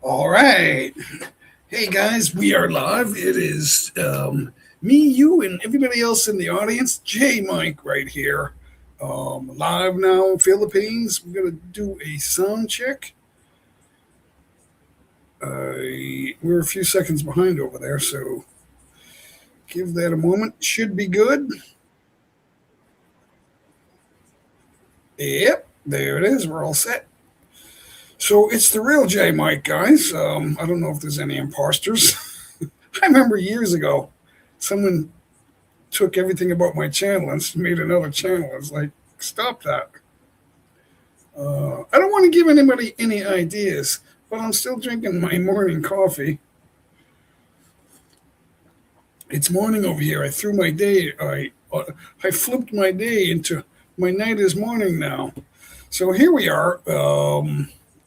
All right. Hey guys, we are live. It is me, you, and everybody else in the audience. J Mike right here. Live now, Philippines. We're going to do a sound check. We're a few seconds behind over there, so give that a moment. Should be good. Yep, there it is. We're all set. So it's the real J Mike, guys. I don't know if there's any imposters. I remember years ago, someone took everything about my channel and made another channel. I was like, stop that. I don't want to give anybody any ideas, but I'm still drinking my morning coffee. It's morning over here. I threw my day. I flipped my day into my night is morning now. So here we are.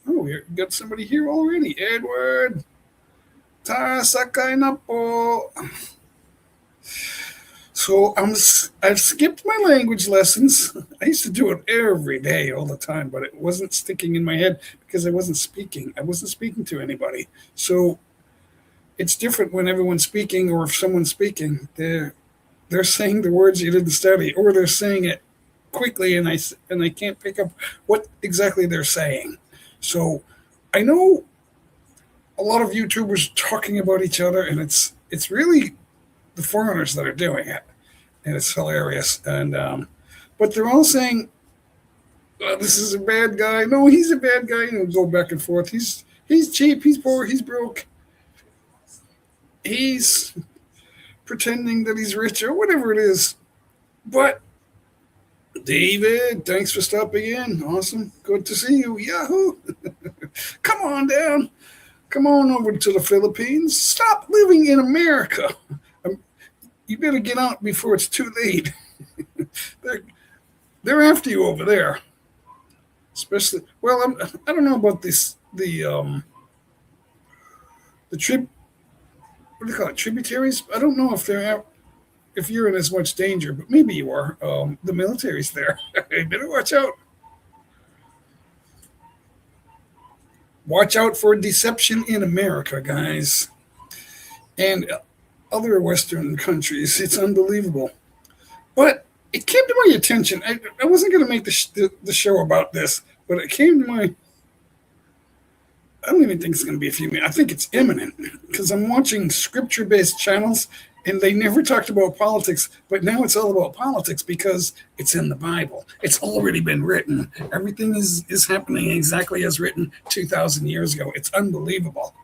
We got somebody here already. Edward. Tara sakay na po. So I've skipped my language lessons. I used to do it every day, all the time, but it wasn't sticking in my head because I wasn't speaking. I wasn't speaking to anybody. So it's different when everyone's speaking, or if someone's speaking, they're saying the words you didn't study, or they're saying it quickly, and I can't pick up what exactly they're saying. So I know a lot of YouTubers talking about each other, and it's really the foreigners that are doing it, and it's hilarious. And but they're all saying, "This is a bad guy." No, he's a bad guy. Go back and forth. He's cheap. He's poor. He's broke. He's pretending that he's rich or whatever it is. But David, thanks for stopping in. Awesome. Good to see you. Yahoo! Come on down. Come on over to the Philippines. Stop living in America. You better get out before it's too late. they're, they're after you over there. Especially, well, I don't know about this the trip. What do you call it? Tributaries. I don't know if if you're in as much danger, but maybe you are. The military's there. You better watch out. Watch out for deception in America, guys, and other Western countries. It's unbelievable. But it came to my attention. I wasn't going to make the show about this, but it came to my. I don't even think it's going to be a few minutes. I think it's imminent because I'm watching scripture based channels and they never talked about politics, but now it's all about politics because it's in the Bible. It's already been written. Everything is happening exactly as written 2,000 years ago. It's unbelievable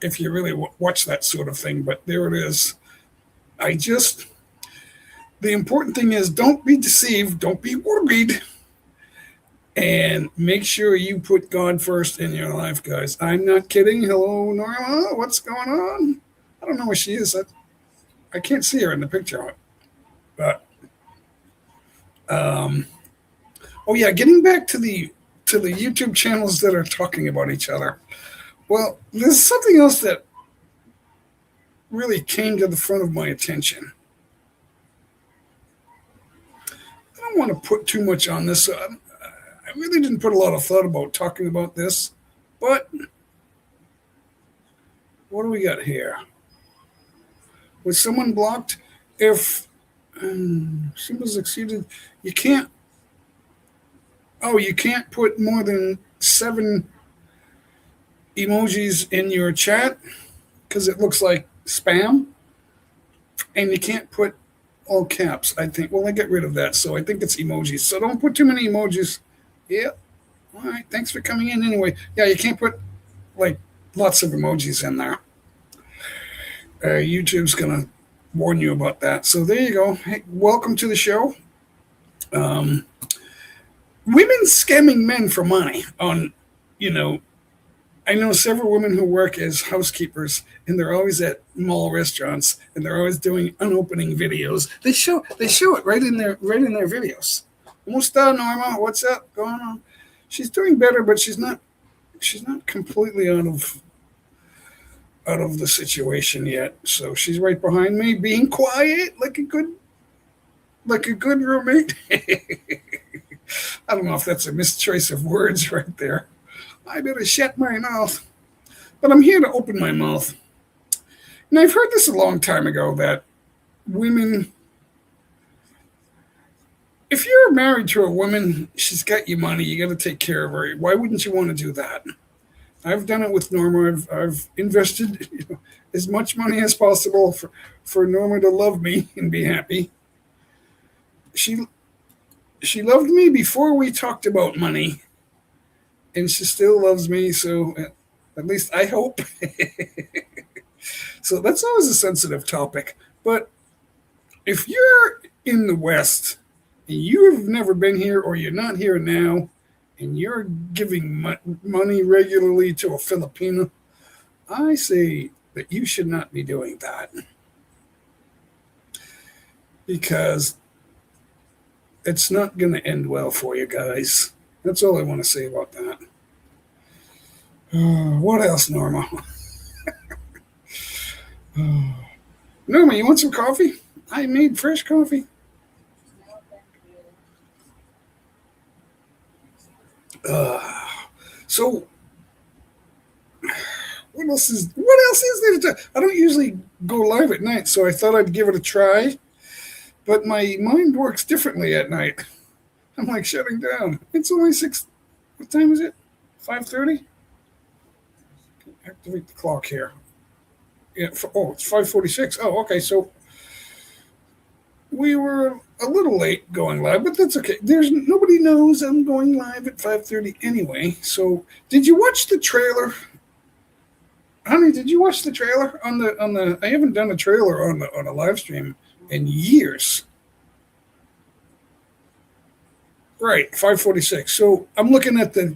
if you really watch that sort of thing, but there it is. The important thing is don't be deceived, don't be worried, and make sure you put God first in your life, guys. I'm not kidding. Hello, Norma. What's going on? I don't know where she is. I can't see her in the picture. But oh yeah, getting back to the YouTube channels that are talking about each other. Well, there's something else that really came to the front of my attention. I don't want to put too much on this. So I really didn't put a lot of thought about talking about this, but what do we got here? Was someone blocked? If symbols exceeded, you can't. Oh, you can't put more than 7 emojis in your chat because it looks like spam, and you can't put all caps. I think. Well, I get rid of that, so I think it's emojis. So don't put too many emojis. Yeah. All right. Thanks for coming in anyway. Yeah, you can't put like lots of emojis in there. YouTube's going to warn you about that. So there you go. Hey, welcome to the show. Women scamming men for money on, I know several women who work as housekeepers, and they're always at mall restaurants, and they're always doing unopening videos. They show it right in their videos. Musta, Norma? What's up? Going on? She's doing better, but she's not completely out of the situation yet. So she's right behind me, being quiet like a good roommate. I don't know if that's a mischoice of words right there. I better shut my mouth. But I'm here to open my mouth. And I've heard this a long time ago that women, if you're married to a woman, she's got your money, you got to take care of her. Why wouldn't you want to do that? I've done it with Norma. I've invested as much money as possible for Norma to love me and be happy. She she loved me before we talked about money, and she still loves me. So at least I hope. So that's always a sensitive topic. But if you're in the West and you've never been here or you're not here now, and you're giving money regularly to a Filipino, I say that you should not be doing that because it's not going to end well for you guys. That's all I want to say about that. What else, Norma? Norma, you want some coffee? I made fresh coffee. Uh, so what else is there to I don't usually go live at night, so I thought I'd give it a try. But my mind works differently at night. I'm like shutting down. It's only 6. What time is it? 5:30. Activate the clock here. Yeah. It's 5:46. Oh, okay. So we were a little late going live, but that's okay. There's nobody knows I'm going live at 5:30 anyway. So did you watch the trailer? Honey, did you watch the trailer on the I haven't done a trailer on a live stream in years. Right, 5:46. So I'm looking at the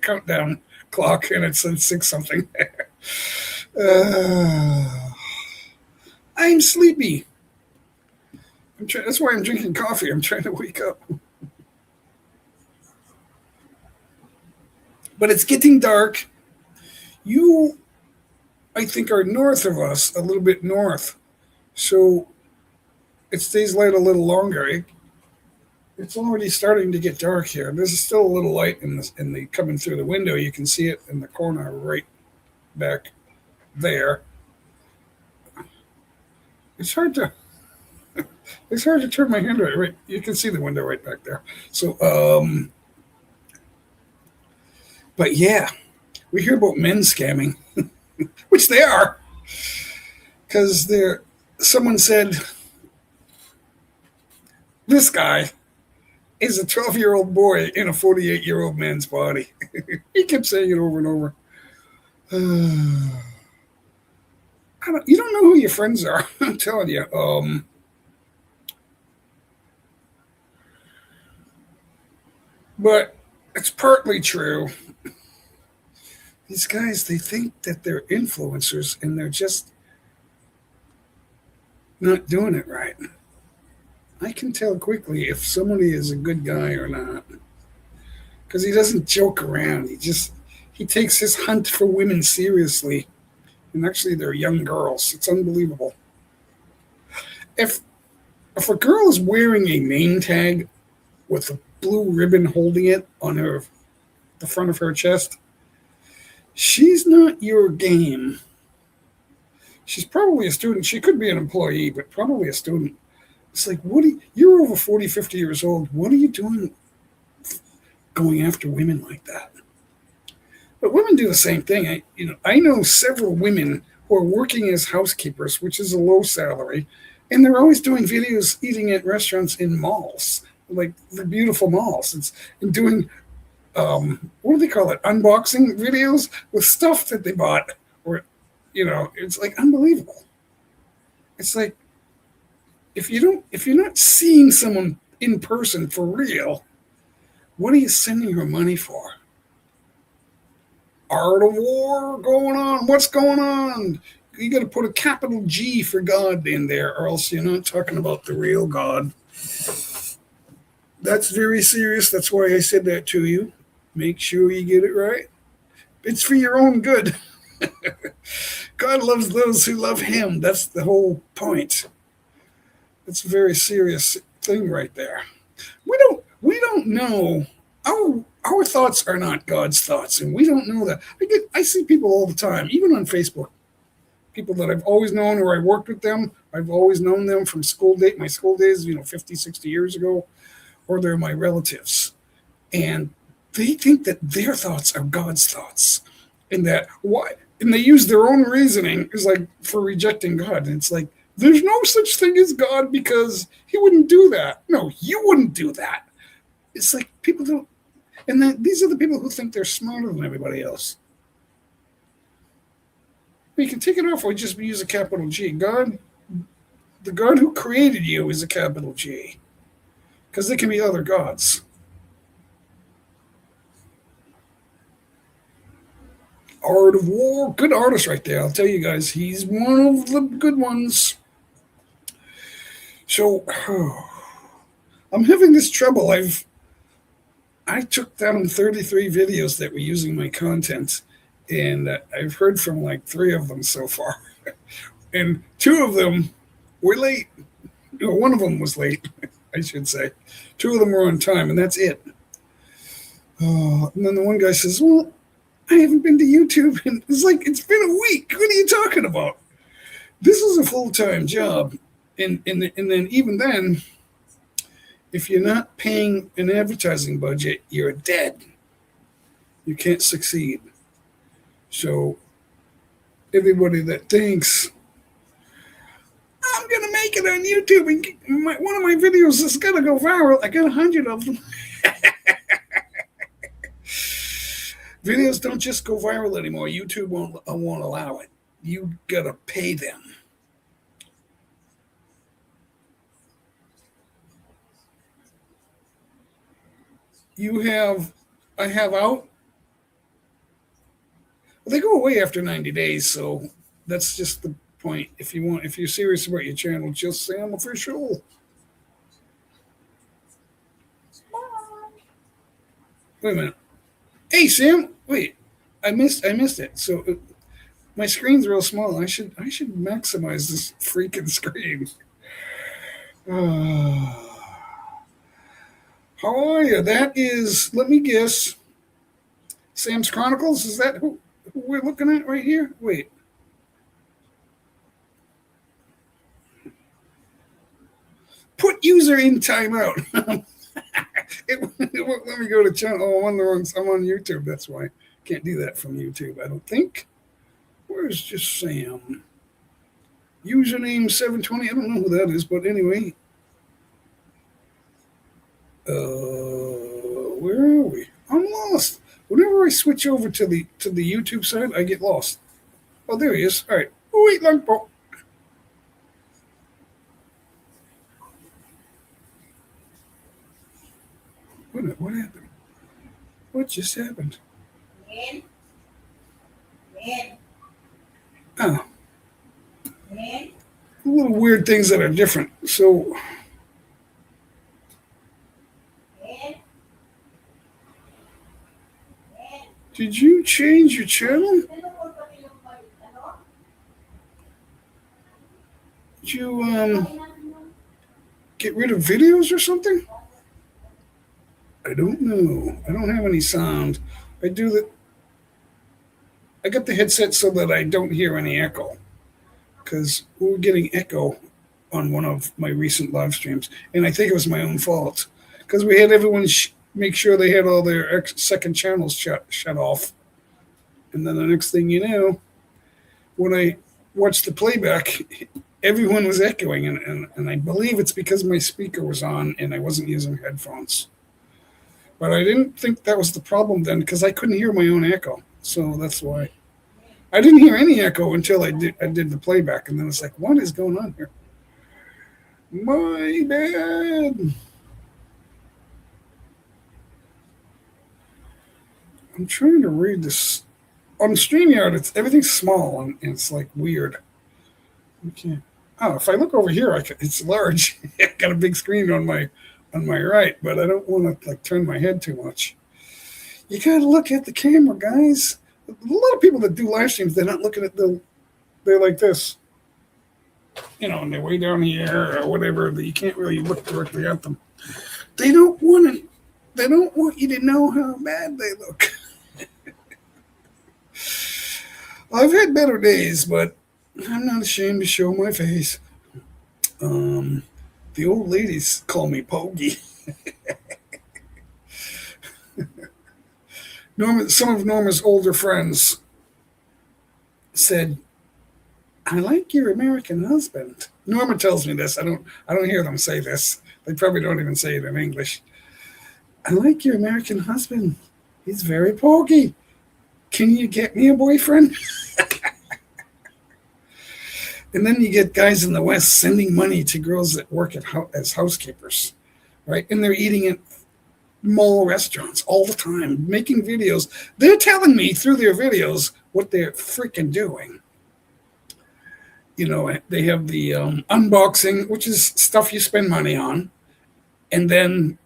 countdown clock and it said 6 something. uh, I'm sleepy. That's why I'm drinking coffee. I'm trying to wake up. But it's getting dark. You, I think, are north of us, a little bit north. So it stays light a little longer. It's already starting to get dark here. There's still a little light in the coming through the window. You can see it in the corner right back there. It's hard to it's hard to turn my hand right. You can see the window right back there. So but yeah, we hear about men scamming, which they are, because they're. Someone said this guy is a 12-year-old boy in a 48-year-old man's body. He kept saying it over and over. You don't know who your friends are. I'm telling you. But it's partly true. These guys, they think that they're influencers and they're just not doing it right. I can tell quickly if somebody is a good guy or not because he doesn't joke around. He takes his hunt for women seriously, and actually they're young girls. It's unbelievable. If a girl is wearing a name tag with a blue ribbon holding it on the front of her chest, she's not your game. She's probably a student. She could be an employee, but probably a student. It's like, you're over 40, 50 years old. What are you doing going after women like that? But women do the same thing. I know several women who are working as housekeepers, which is a low salary, and they're always doing videos eating at restaurants in malls, like the beautiful malls. And doing, what do they call it? Unboxing videos with stuff that they bought. Or, it's like unbelievable. It's like, if you're not seeing someone in person for real, what are you sending your money for? Art of war going on? What's going on? You got to put a capital G for God in there, or else you're not talking about the real God. That's very serious. That's why I said that to you. Make sure you get it right. It's for your own good. God loves those who love him. That's the whole point. It's a very serious thing right there. We don't know. Our thoughts are not God's thoughts, and we don't know that. I see people all the time, even on Facebook, people that I've always known or I worked with them. I've always known them from my school days, 50, 60 years ago, or they're my relatives. And they think that their thoughts are God's thoughts. And that why and they use their own reasoning is like for rejecting God. And it's like there's no such thing as God because he wouldn't do that. No, you wouldn't do that. It's like people don't and then these are the people who think they're smarter than everybody else. You can take it off or just use a capital G. God, the God who created you is a capital G. Because there can be other gods. Art of War, good artist right there. I'll tell you guys, he's one of the good ones. So I'm having this trouble. I took down 33 videos that were using my content, and I've heard from like 3 of them so far, and 2 of them were late. One of them was late, I should say. 2 of them were on time, and that's it. And then the one guy says, "Well, I haven't been to YouTube," and it's like it's been a week. What are you talking about? This is a full-time job, and then even then, if you're not paying an advertising budget, you're dead. You can't succeed. So everybody that thinks I'm gonna make it on YouTube and one of my videos is gonna go viral, I got 100 of them. Videos don't just go viral anymore. YouTube won't allow it. You gotta pay them. I have out. Well, they go away after 90 days, so that's just the point. If you're serious about your channel, just say I'm official. Wait a minute. Hey Sam, wait. I missed it. So my screen's real small. I should maximize this freaking screen. How are you? That is, let me guess, Sam's Chronicles. Is that who we're looking at right here? Wait. Put user in timeout. It won't let me go to channel. Oh, I'm on YouTube. That's why. Can't do that from YouTube, I don't think. Where's just Sam? Username 720. I don't know who that is, but anyway. Where are we? I'm lost. Whenever I switch over to the YouTube side, I get lost. Oh, there he is. All right. Oh, wait, Longboat. Wait a minute. What happened? What just happened? When? Oh. Little weird things that are different. So. Did you change your channel? Did you get rid of videos or something? I don't know. I don't have any sound. I got the headset so that I don't hear any echo. Because we were getting echo on one of my recent live streams. And I think it was my own fault. Because we had everyone make sure they had all their second channels shut off. And then the next thing you know, when I watched the playback, everyone was echoing. And I believe it's because my speaker was on and I wasn't using headphones. But I didn't think that was the problem then because I couldn't hear my own echo. So that's why. I didn't hear any echo until I did the playback. And then it's like, what is going on here? My bad. I'm trying to read this. On StreamYard, everything's small and it's like weird. Okay. Oh, if I look over here, it's large. I got a big screen on my right, but I don't want to like turn my head too much. You gotta look at the camera, guys. A lot of people that do live streams, they're not looking at they're like this. And they're way down here or whatever. You can't really look directly at them. They don't want to. They don't want you to know how bad they look. I've had better days, but I'm not ashamed to show my face. Um, the old ladies call me Pogie. Some of Norma's older friends said, "I like your American husband." Norma tells me this. I don't hear them say this. They probably don't even say it in English. "I like your American husband. He's very pokey. Can you get me a boyfriend?" And then you get guys in the West sending money to girls that work as housekeepers, right? And they're eating at mall restaurants all the time, making videos. They're telling me through their videos what they're freaking doing. You know, they have the unboxing, which is stuff you spend money on. And then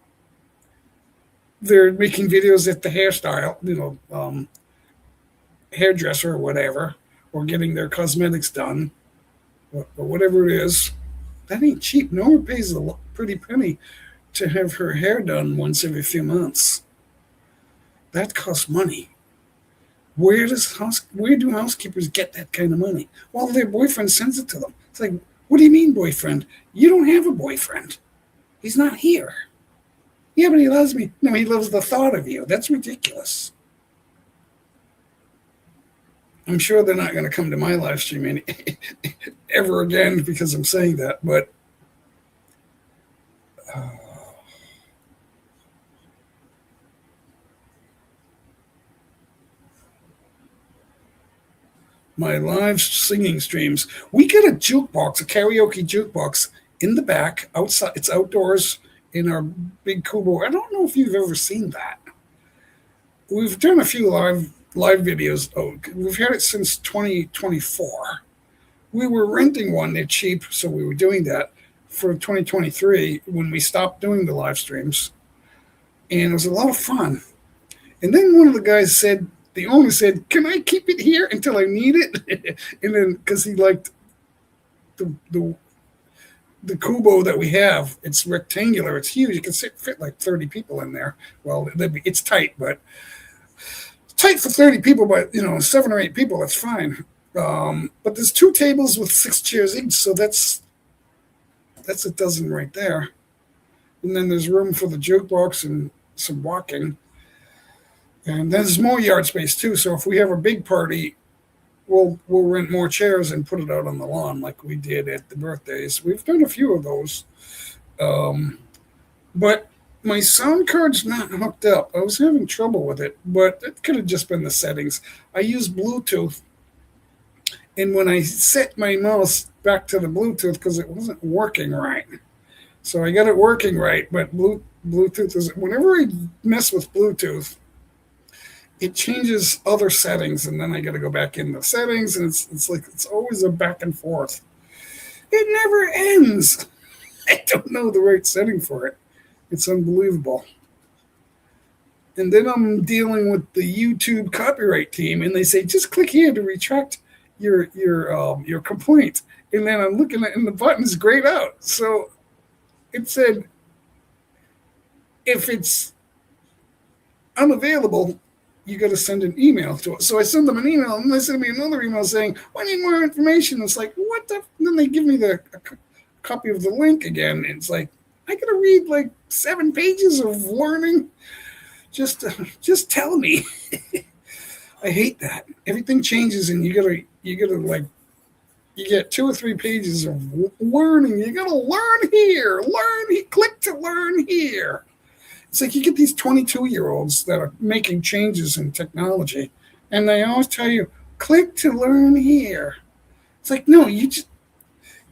they're making videos at the hairstyle, hairdresser or whatever, or getting their cosmetics done, or whatever it is. That ain't cheap. Norma pays a pretty penny to have her hair done once every few months. That costs money. Where do housekeepers get that kind of money? Well, their boyfriend sends it to them. It's like, what do you mean, boyfriend? You don't have a boyfriend. He's not here. Yeah, but he loves me. No, he loves the thought of you. That's ridiculous. I'm sure they're not going to come to my live stream ever again because I'm saying that, but uh, my live singing streams, we get a jukebox, a karaoke jukebox in the back outside. It's outdoors in our big kubo. I don't know if you've ever seen that. We've done a few live videos. Oh, we've had it since 2024. We were renting one. They're cheap, so we were doing that for 2023 when we stopped doing the live streams, and it was a lot of fun. And then one of the guys said, the owner said, "Can I keep it here until I need it?" And then because he liked the, the the kubo that we have, it's rectangular, it's huge. You can fit like 30 people in there. Well, it's tight, but it's tight for 30 people, but 7 or 8 people, that's fine. But there's 2 tables with 6 chairs each, so that's a dozen right there. And then there's room for the jukebox and some walking. And there's more yard space too. So if we have a big party, we'll rent more chairs and put it out on the lawn like we did at the birthdays. We've done a few of those. But my sound card's not hooked up. I was having trouble with it, but it could have just been the settings. I use Bluetooth, and when I set my mouse back to the Bluetooth because it wasn't working right. So I got it working right, but Bluetooth is, whenever I mess with Bluetooth, it changes other settings, and then I got to go back into settings, and it's like it's always a back and forth. It never ends. I don't know the right setting for it. It's unbelievable. And then I'm dealing with the YouTube copyright team, and they say just click here to retract your complaint. And then I'm looking at, and the button's grayed out. So it said if it's unavailable, you got to send an email to it. So I send them an email, and they send me another email saying, I need more information. It's like, what the? And then they give me a copy of the link again. It's like, I got to read like 7 pages of warning. Just tell me. I hate that. Everything changes, and you gotta like, you get 2 or 3 pages of learning. You gotta learn here. Click to learn here. It's like you get these 22-year-olds that are making changes in technology, and they always tell you, click to learn here. It's like, no,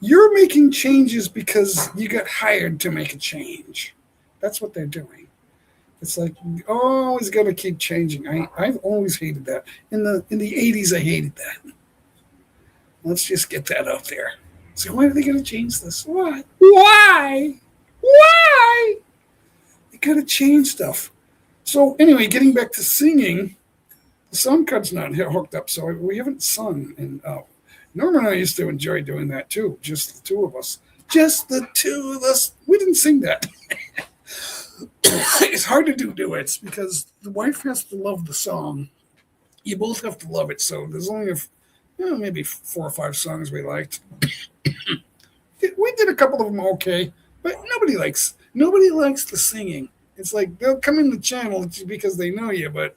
you're making changes because you got hired to make a change. That's what they're doing. It's like, you always got to keep changing. I've always hated that. In the 80s, I hated that. Let's just get that out there. So why are they going to change this? Why? You got to change stuff. So anyway, getting back to singing, the sound card's not hooked up, so we haven't sung. And Norma and I used to enjoy doing that too, just the two of us. Just the two of us. We didn't sing that. It's hard to do duets because the wife has to love the song. You both have to love it. So there's only maybe 4 or 5 songs we liked. We did a couple of them okay, but nobody likes the singing. It's like they'll come in the channel because they know you, but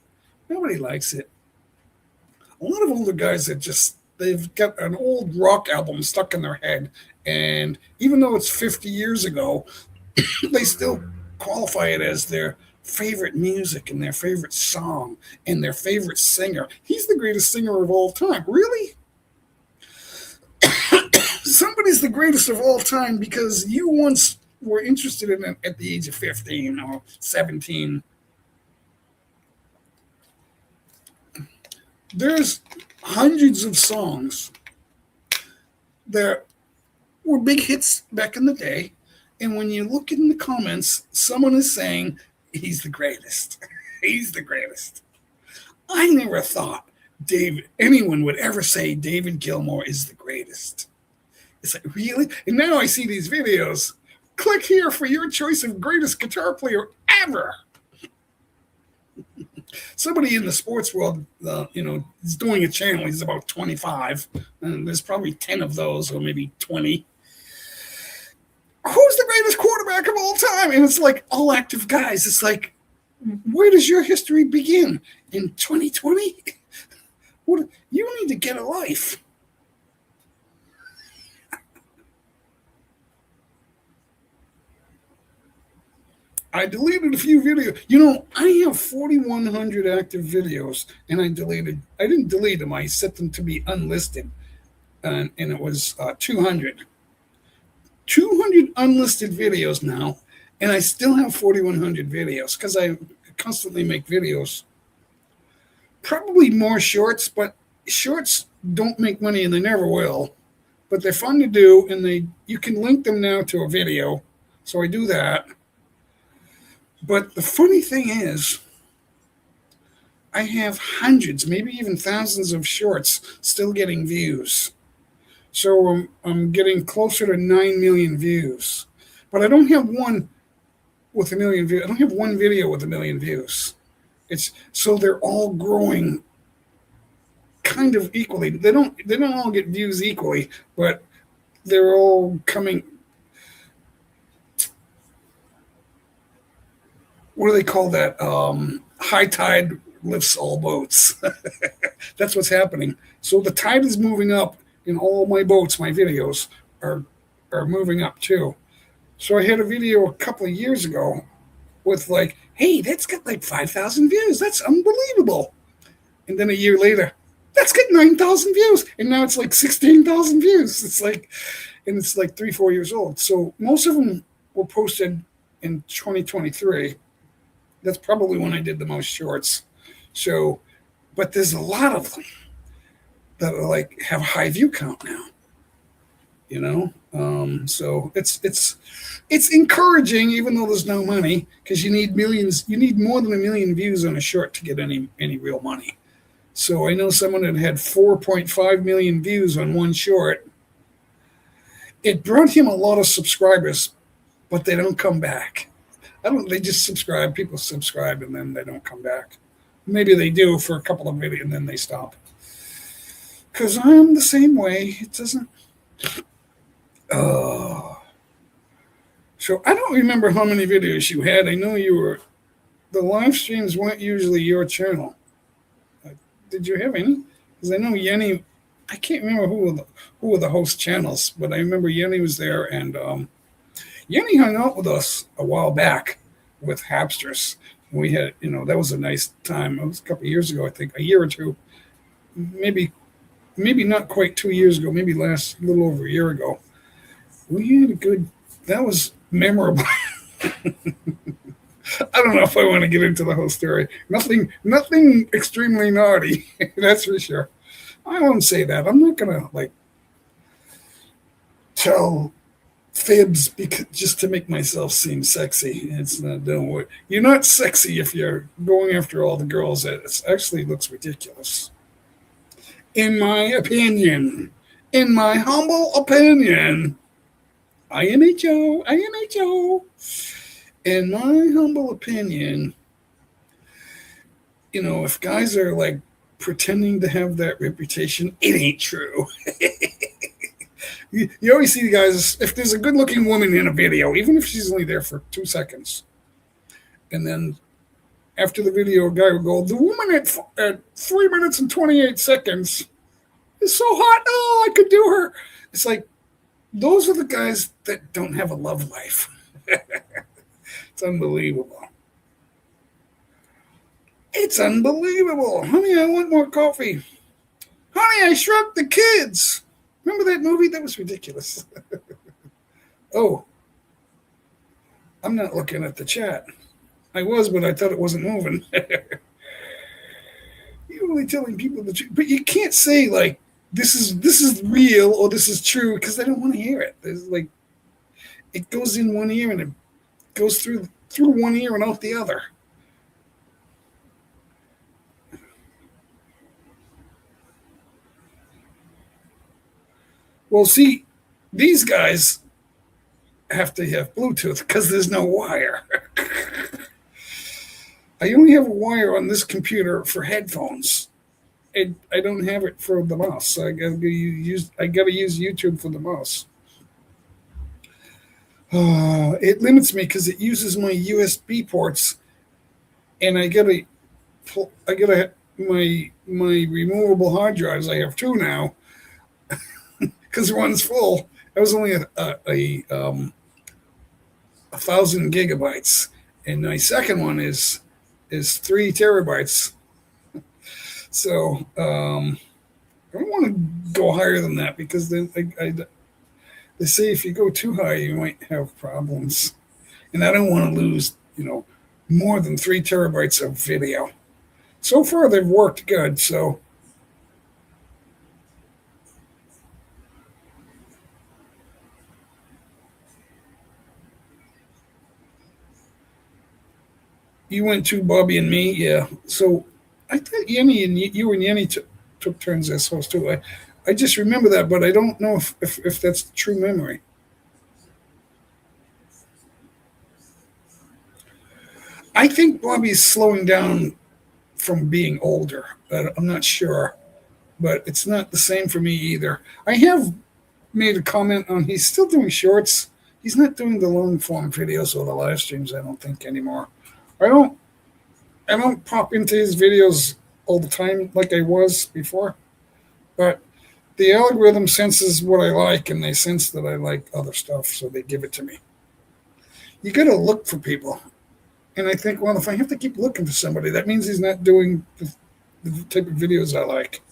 nobody likes it. A lot of older guys that they've got an old rock album stuck in their head, and even though it's 50 years ago, they still qualify it as their favorite music and their favorite song and their favorite singer. He's the greatest singer of all time. Really? Somebody's the greatest of all time because you once were interested in it at the age of 15 or 17. There's hundreds of songs that were big hits back in the day. And when you look in the comments, someone is saying, he's the greatest. He's the greatest. I never thought anyone would ever say David Gilmour is the greatest. It's like, really? And now I see these videos. Click here for your choice of greatest guitar player ever. Somebody in the sports world, is doing a channel. He's about 25, and there's probably 10 of those, or maybe 20. Who's the greatest quarterback of all time? And it's like all active guys. It's like, where does your history begin? In 2020? What? You need to get a life. I deleted a few videos. I have 4,100 active videos, and I didn't delete them. I set them to be unlisted, and it was 200. 200 unlisted videos now, and I still have 4,100 videos because I constantly make videos. Probably more shorts, but shorts don't make money, and they never will. But they're fun to do, and you can link them now to a video, so I do that. But the funny thing is, I have hundreds, maybe even thousands of shorts still getting views. So I'm getting closer to 9 million views. But I don't have one with 1 million views. I don't have one video with 1 million views. So they're all growing kind of equally. They don't all get views equally, but they're all coming. What do they call that? High tide lifts all boats. That's what's happening. So the tide is moving up in all my boats. My videos are moving up too. So I had a video a couple of years ago with like, hey, that's got like 5,000 views. That's unbelievable. And then a year later, that's got 9,000 views. And now it's like 16,000 views. It's like 3-4 years old. So most of them were posted in 2023. That's probably when I did the most shorts. So, but there's a lot of them that are like have high view count now. So it's encouraging, even though there's no money, because you need millions. You need more than 1 million views on a short to get any real money. So I know someone that had 4.5 million views on one short. It brought him a lot of subscribers, but they don't come back. They just subscribe. People subscribe and then they don't come back. Maybe they do for a couple of videos and then they stop. Because I'm the same way. It doesn't. So I don't remember how many videos you had. I know the live streams weren't usually your channel. Did you have any? Because I know Yenny, I can't remember who were the host channels, but I remember Yenny was there, and Yenny hung out with us a while back with Hapsters. We had, that was a nice time. It was a couple of years ago, I think, a year or two, maybe not quite 2 years ago, maybe a little over a year ago. We had that was memorable. I don't know if I want to get into the whole story. Nothing extremely naughty, that's for sure. I won't say that. I'm not going to tell fibs just to make myself seem sexy. It's not, don't worry. You're not sexy if you're going after all the girls. It actually looks ridiculous. In my opinion. In my humble opinion. INHO. In my humble opinion, if guys are like pretending to have that reputation, it ain't true. You always see the guys, if there's a good looking woman in a video, even if she's only there for 2 seconds, and then after the video, a guy will go, the woman at 3 minutes and 28 seconds is so hot. Oh, I could do her. It's like, those are the guys that don't have a love life. It's unbelievable. It's unbelievable. Honey, I want more coffee. Honey, I shrunk the kids. Remember that movie? That was ridiculous. Oh, I'm not looking at the chat. I was, but I thought it wasn't moving. You're only telling people the truth. But you can't say, like, this is real or this is true, because they don't want to hear it. There's like, it goes in one ear and it goes through one ear and out the other. Well, see, these guys have to have Bluetooth because there's no wire. I only have a wire on this computer for headphones. I don't have it for the mouse. So I gotta use YouTube for the mouse. It limits me because it uses my USB ports, and I gotta my removable hard drives. I have two now because one's full. That was only a 1,000 gigabytes, and my second one is 3 terabytes. So I don't want to go higher than that, because then they say if you go too high, you might have problems, and I don't want to lose more than 3 terabytes of video. So far, they've worked good. So you went to Bobby and me, yeah. So I thought Yenny and you and Yenny took turns as host too. I just remember that, but I don't know if that's the true memory. I think Bobby's slowing down from being older. I'm not sure, but it's not the same for me either. I have made a comment on he's still doing shorts. He's not doing the long form videos or the live streams, I don't think, anymore. I don't pop into his videos all the time like I was before, but the algorithm senses what I like, and they sense that I like other stuff, so they give it to me. You got to look for people. And I think, well, if I have to keep looking for somebody, that means he's not doing the type of videos I like.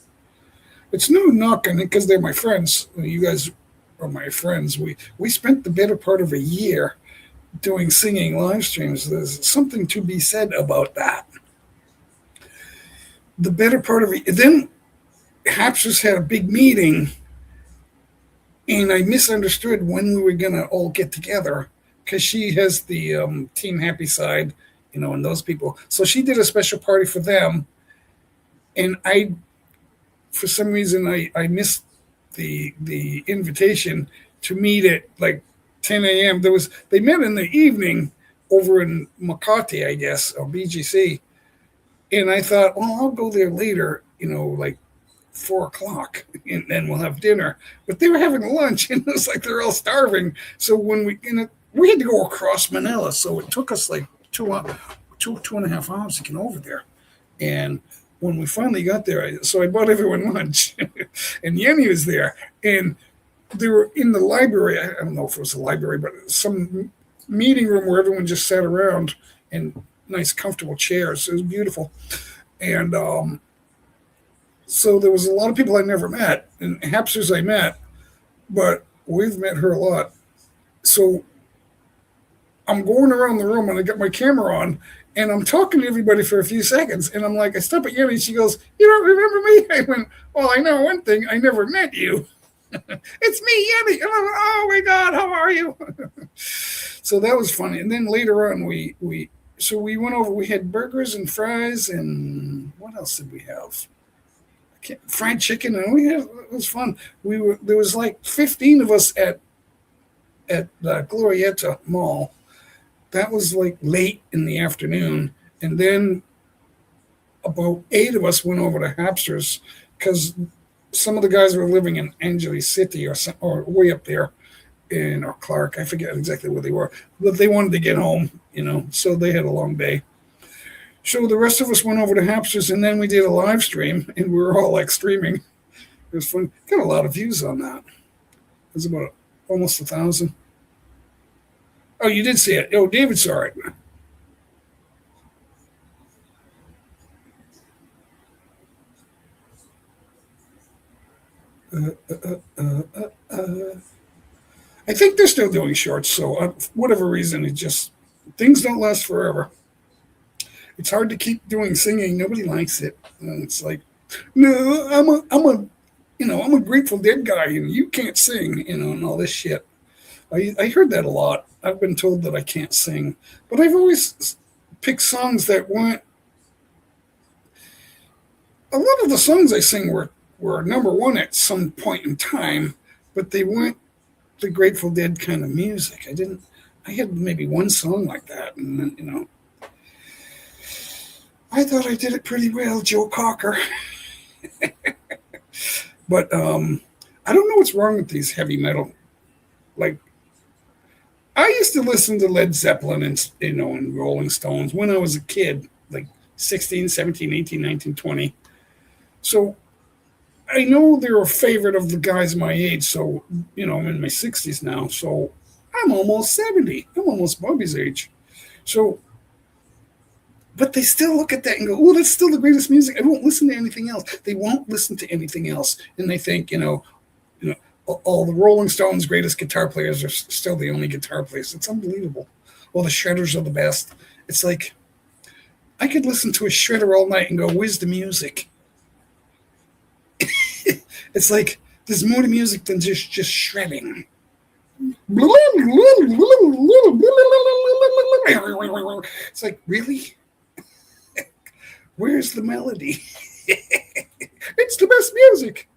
It's no knock on it because they're my friends. You guys are my friends. We spent the better part of a year doing singing live streams. There's something to be said about that. The better part of it. Then Hapsters had a big meeting, and I misunderstood when we were going to all get together, because she has the Team Happy side, and those people. So she did a special party for them, and for some reason, I missed the invitation to meet at like 10 a.m. They met in the evening over in Makati, I guess, or BGC, and I thought, well, I'll go there later, like 4 o'clock, and then we'll have dinner. But they were having lunch, and it was like they're all starving. So when we had to go across Manila, so it took us like two and a half hours to get over there. And when we finally got there, I bought everyone lunch, and Yenny was there, and they were in the library. I don't know if it was a library, but some meeting room where everyone just sat around in nice, comfortable chairs. It was beautiful, and so there was a lot of people I never met, and Hapsters I met, but we've met her a lot. So I'm going around the room, and I got my camera on, and I'm talking to everybody for a few seconds, and I'm like, I stop at Yenny, and she goes, "You don't remember me?" I went, "Well, I know one thing, I never met you." "It's me, Yenny." And I'm like, "Oh my God, how are you?" So that was funny. And then later on, we went over. We had burgers and fries, and what else did we have? Fried chicken, and it was fun. There was like 15 of us at the Glorietta Mall, That was like late in the afternoon. And then about eight of us went over to Hapsters because some of the guys were living in Angeles City or way up there in or Clark. I forget exactly where they were, but they wanted to get home, so they had a long day. So the rest of us went over to Hapsters, and then we did a live stream, and we were all like streaming. It was fun. Got a lot of views on that. It was about almost 1,000. Oh, you did see it. Oh, David saw it. Uh, uh, uh, uh, uh. I think they're still doing shorts. So, for whatever reason, it just things don't last forever. It's hard to keep doing singing. Nobody likes it. And it's like, no, I'm a Grateful Dead guy, and you can't sing, and all this shit. I heard that a lot. I've been told that I can't sing, but I've always picked songs that weren't. A lot of the songs I sing were number one at some point in time, but they weren't the Grateful Dead kind of music. I didn't. I had maybe one song like that, and then, I thought I did it pretty well, Joe Cocker. But I don't know what's wrong with these heavy metal. Like I used to listen to Led Zeppelin and Rolling Stones when I was a kid, like 16, 17, 18, 19, 20. So I know they're a favorite of the guys my age. So, I'm in my 60s now. So I'm almost 70. I'm almost Bobby's age. So, but they still look at that and go, oh, that's still the greatest music. I won't listen to anything else. They won't listen to anything else. And they think, all the Rolling Stones' greatest guitar players are still the only guitar players. It's unbelievable. Well, the Shredders are the best. It's like I could listen to a Shredder all night and go, where's the music? It's like there's more to music than just shredding. It's like, really? Where's the melody? It's the best music.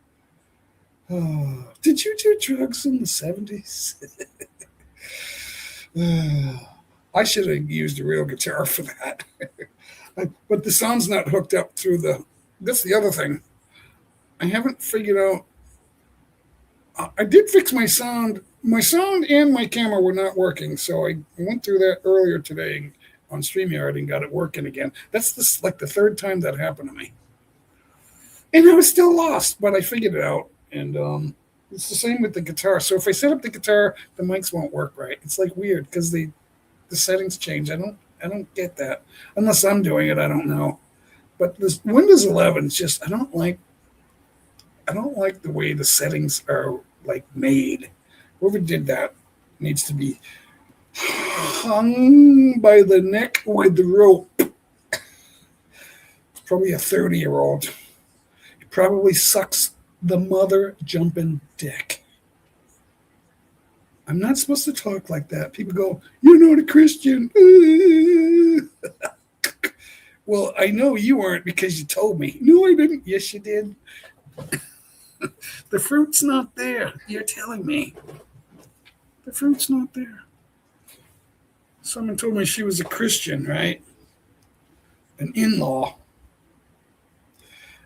Oh, did you do drugs in the 70s? I should have used a real guitar for that. But the sound's not hooked up through the. That's the other thing. I haven't figured out. I did fix my sound. My sound and my camera were not working, so I went through that earlier today on StreamYard and got it working again. That's like the third time that happened to me. And I was still lost, but I figured it out. And it's the same with the guitar. So if I set up the guitar, the mics won't work right. It's like weird because the settings change. I don't get that unless I'm doing it. I don't know. But this Windows 11 is just I don't like the way the settings are like made. Whoever did that needs to be hung by the neck with the rope. It's probably a 30-year-old. He probably sucks the mother jumping dick. I'm not supposed to talk like that. People go, you're not a Christian. Well, I know you aren't because you told me. No, I didn't. Yes, you did. The fruit's not there. You're telling me. The fruit's not there. Someone told me she was a Christian, right? An in-law.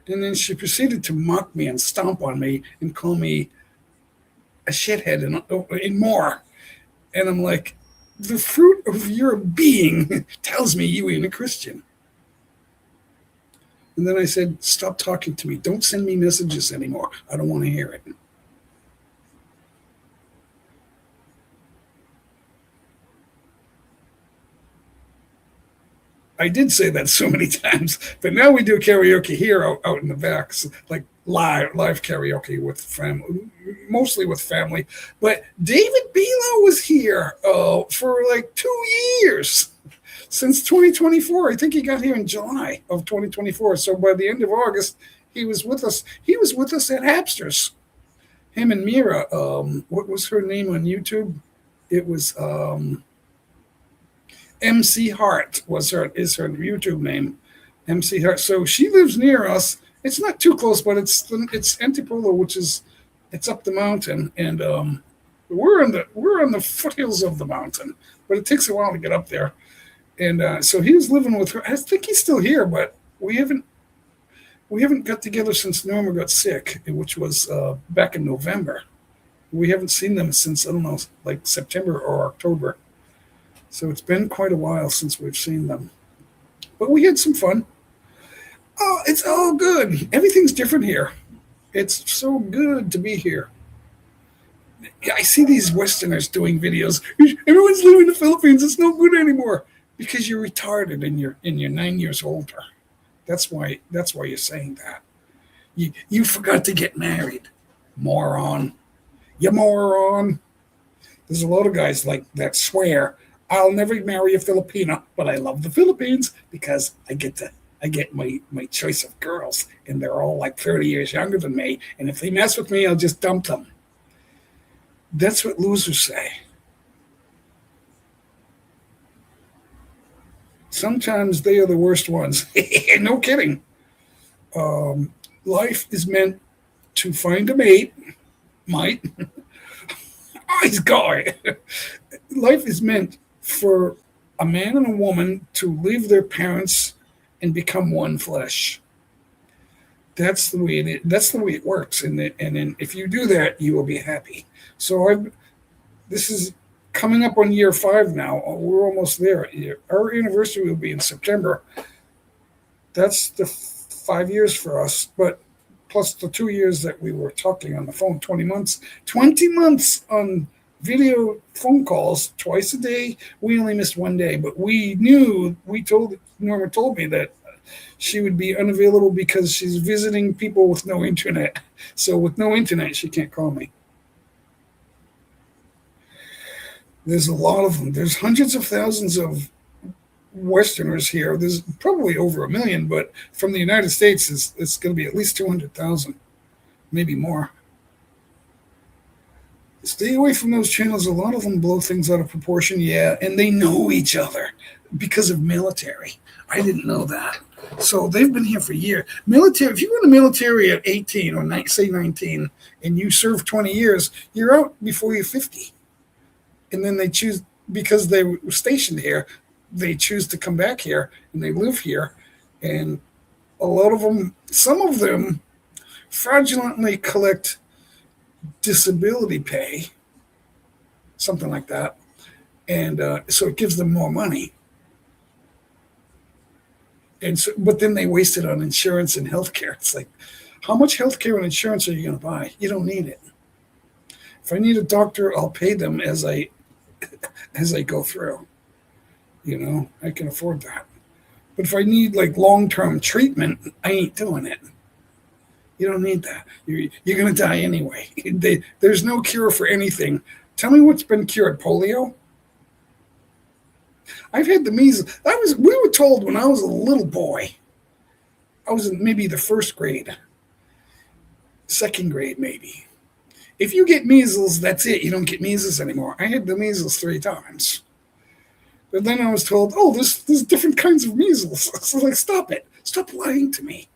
And then she proceeded to mock me and stomp on me and call me a shithead and more. And I'm like, the fruit of your being tells me you ain't a Christian. And then I said, stop talking to me. Don't send me messages anymore. I don't want to hear it. I did say that so many times, but now we do karaoke here out in the back, so like live karaoke with family, mostly with family. But David Bilo was here for like 2 years. Since 2024. I think he got here in July of 2024. So by the end of August, he was with us. He was with us at Hapsters. Him and Mira. What was her name on YouTube? It was MC Hart is her YouTube name. MC Hart. So she lives near us. It's not too close, but it's Antipolo, which is it's up the mountain, and We're on the foothills of the mountain, but it takes a while to get up there. And so he was living with her. I think he's still here, but we haven't got together since Norma got sick, which was back in November. We haven't seen them since, I don't know, like September or October. So it's been quite a while since we've seen them. But we had some fun. Oh, it's all good. Everything's different here. It's so good to be here. Yeah, I see these Westerners doing videos. Everyone's leaving the Philippines. It's no good anymore because you're retarded and you're 9 years older. That's why you're saying that. You forgot to get married, moron. You moron. There's a lot of guys like that swear I'll never marry a Filipino, but I love the Philippines because I get my choice of girls, and they're all like 30 years younger than me. And if they mess with me, I'll just dump them. That's what losers say. Sometimes they are the worst ones. No kidding. Life is meant to find a mate. Might. He's guy. Life is meant for a man and a woman to leave their parents and become one flesh. That's the way it works. And then if you do that, you will be happy. So this is coming up on year 5 now. We're almost there. Our anniversary will be in September. That's the 5 years for us, but plus the 2 years that we were talking on the phone, 20 months. 20 months on video phone calls twice a day. We only missed one day, but Norma told me that she would be unavailable because she's visiting people with no internet. So with no internet, she can't call me. There's a lot of them. There's hundreds of thousands of Westerners here. There's probably over a million, but from the United States, it's going to be at least 200,000, maybe more. Stay away from those channels. A lot of them blow things out of proportion. Yeah, and they know each other because of military. I didn't know that. So they've been here for years. Military. If you go in the military at 18 or say 19, and you serve 20 years, you're out before you're 50. And then they choose, because they were stationed here, they choose to come back here and they live here. And a lot of them, some of them, fraudulently collect disability pay, something like that, and so it gives them more money. And so, but then they waste it on insurance and healthcare. It's like, how much healthcare and insurance are you going to buy? You don't need it. If I need a doctor, I'll pay them as I go through. I can afford that. But if I need like long-term treatment, I ain't doing it. You don't need that. You're going to die anyway. There's no cure for anything. Tell me what's been cured. Polio? I've had the measles. We were told when I was a little boy, I was in maybe the first grade, second grade maybe. If you get measles, that's it. You don't get measles anymore. I had the measles 3 times. But then I was told, oh, there's different kinds of measles. So like, stop it. Stop lying to me.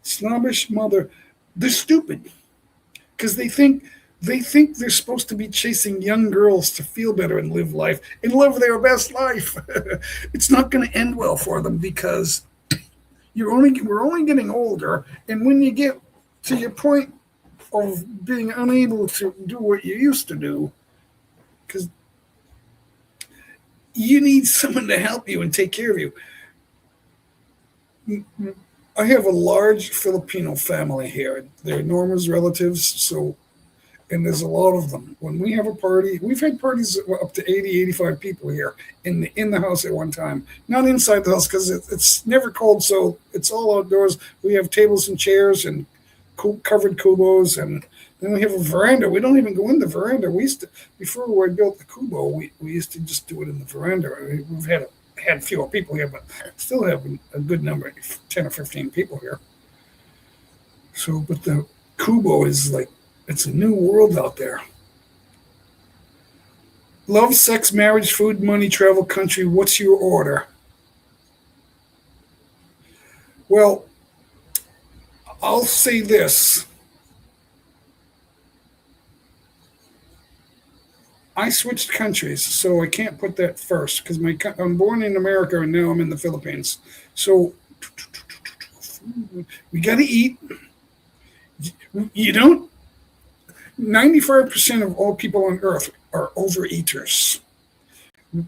Snobbish mother. They're stupid because they think they're supposed to be chasing young girls to feel better and live life and live their best life. It's not going to end well for them because we're only getting older, and when you get to your point of being unable to do what you used to do, because you need someone to help you and take care of you. I have a large Filipino family here. They're Norma's relatives, and there's a lot of them. When we have a party, we've had parties up to 80, 85 people here in the house at one time. Not inside the house because it's never cold, so it's all outdoors. We have tables and chairs and covered kubos, and then we have a veranda. We don't even go in the veranda. We used to, before we built the kubo, we used to just do it in the veranda. We've had fewer people here, but still have a good number, 10 or 15 people here. So, but the kubo is like, it's a new world out there. Love, sex, marriage, food, money, travel, country. What's your order? Well, I'll say this. I switched countries, so I can't put that first because I'm born in America and now I'm in the Philippines. So we got to eat. You don't. 95% of all people on Earth are overeaters.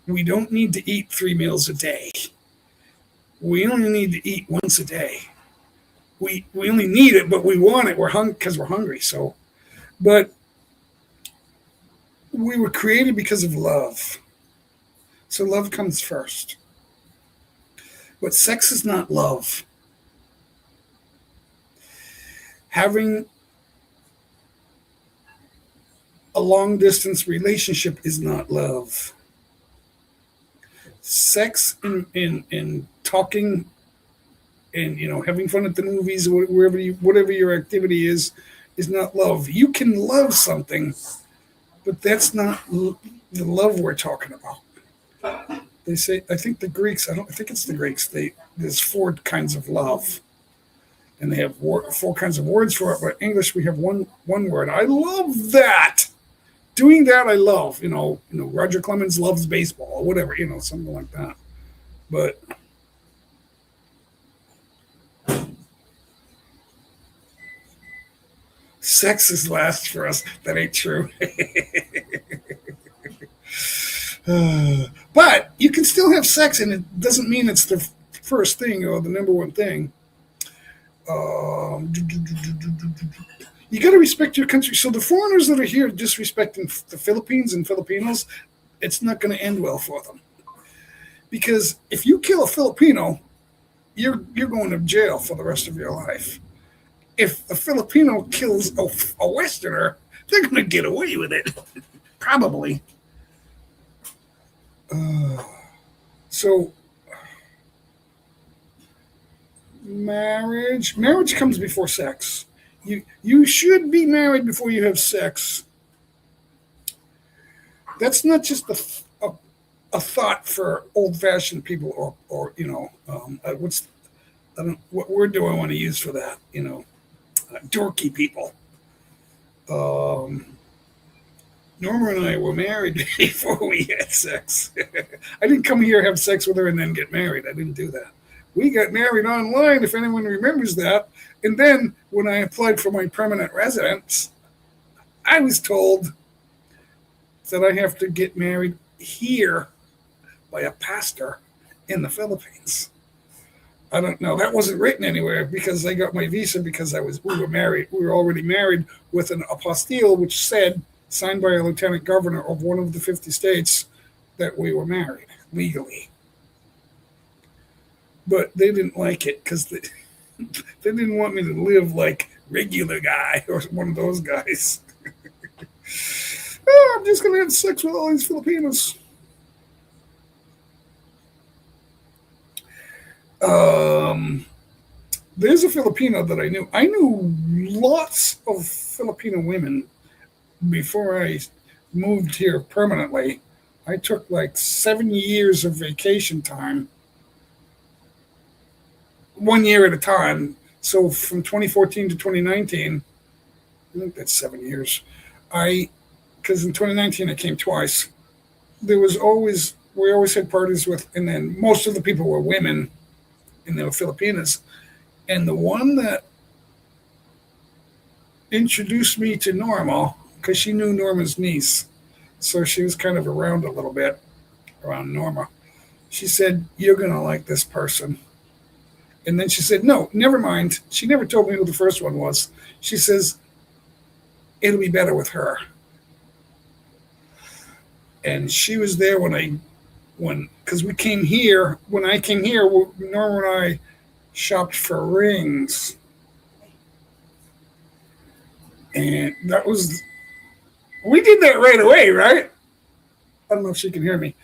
We don't need to eat 3 meals a day. We only need to eat once a day. We only need it, but we want it. We're because we're hungry. So, but we were created because of love. So love comes first. But sex is not love. Having a long distance relationship is not love. Sex and talking and having fun at the movies or whatever your activity is not love. You can love something, but that's not the love we're talking about. They say, I think the Greeks, I think it's the Greeks, there's 4 kinds of love. And they have 4 kinds of words for it, but in English we have one word. I love that. Doing that I love. Roger Clemens loves baseball or whatever, something like that. But sex is last for us. That ain't true. But you can still have sex, and it doesn't mean it's the first thing or the number one thing. You got to respect your country. So the foreigners that are here disrespecting the Philippines and Filipinos, it's not going to end well for them. Because if you kill a Filipino, you're going to jail for the rest of your life. If a Filipino kills a Westerner, they're going to get away with it. Probably. So marriage comes before sex. You should be married before you have sex. That's not just a thought for old-fashioned people or what word do I want to use for that? Dorky people. Norma and I were married before we had sex. I didn't come here, have sex with her, and then get married. I didn't do that. We got married online, if anyone remembers that. And then when I applied for my permanent residence, I was told that I have to get married here by a pastor in the Philippines. I don't know. That wasn't written anywhere because I got my visa because we were married. We were already married with an apostille which said, signed by a lieutenant governor of one of the 50 states, that we were married legally. But they didn't like it because they didn't want me to live like regular guy or one of those guys. I'm just going to have sex with all these Filipinos. There's a Filipino that I knew. I knew lots of Filipino women before I moved here permanently. I took like 7 years of vacation time, 1 year at a time. So from 2014 to 2019, I think that's 7 years. Because in 2019 I came twice. We always had parties with, and then most of the people were women, and they were Filipinas. And the one that introduced me to Norma, because she knew Norma's niece, so she was kind of around a little bit, around Norma. She said, "You're going to like this person." And then she said, "No, never mind." She never told me who the first one was. She says, "It'll be better with her." And she was there because we came here. When I came here, Norma and I shopped for rings. And we did that right away, right? I don't know if she can hear me.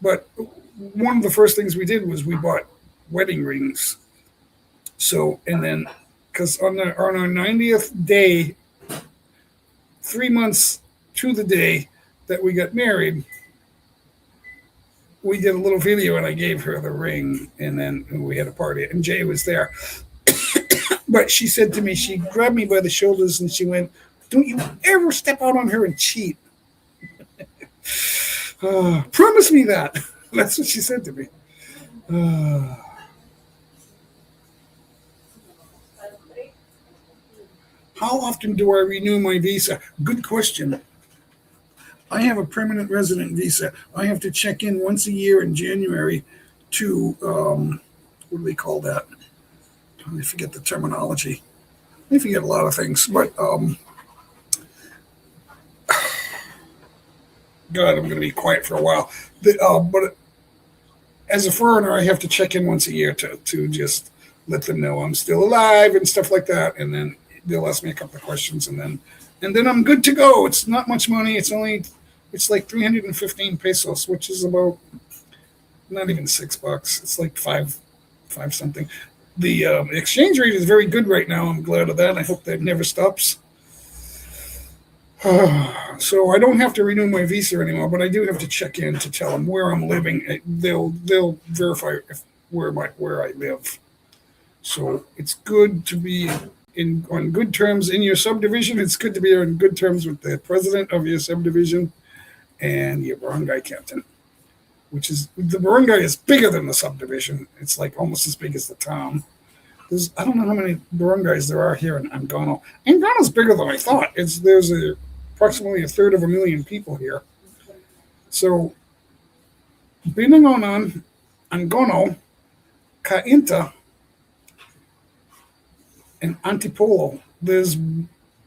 But one of the first things we did was we bought wedding rings. So, and then, because on our 90th day, 3 months to the day that we got married, we did a little video and I gave her the ring, and then we had a party, and Jay was there. But she said to me, she grabbed me by the shoulders and she went, "Don't you ever step out on her and cheat. Promise me that." That's what she said to me. Uh, how often do I renew my visa? Good question. I have a permanent resident visa. I have to check in once a year in January to, what do they call that? I forget the terminology. I forget a lot of things, but God, I'm going to be quiet for a while. But as a foreigner, I have to check in once a year to just let them know I'm still alive and stuff like that, and then they'll ask me a couple of questions, and then I'm good to go. It's not much money. It's like 315 pesos, which is about not even $6. It's like five something. The exchange rate is very good right now. I'm glad of that. I hope that never stops. So I don't have to renew my visa anymore, but I do have to check in to tell them where I'm living. They'll verify where I live. So it's good to be on good terms in your subdivision. It's good to be on good terms with the president of your subdivision and your barangay captain, which is the barangay is bigger than the subdivision. It's like almost as big as the town. I don't know how many barangays there are here in Angano. Angano's bigger than I thought. There's approximately a third of a million people here. So Binangonan, Angono, Cainta, and Antipolo, there's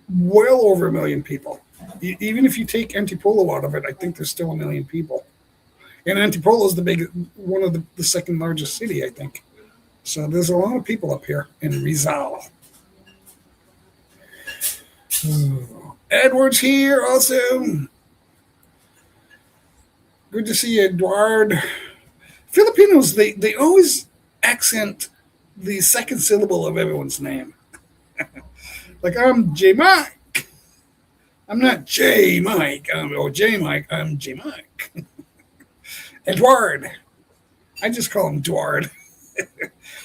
well over a million people. Even if you take Antipolo out of it, I think there's still a million people. And Antipolo is one of the second largest city, I think. So there's a lot of people up here in Rizal. Edward's here also. Good to see you, Edward. Filipinos, they always accent the second syllable of everyone's name. Like I'm J Mike. I'm not J Mike. J Mike. I'm J Mike. Edward. I just call him Edward.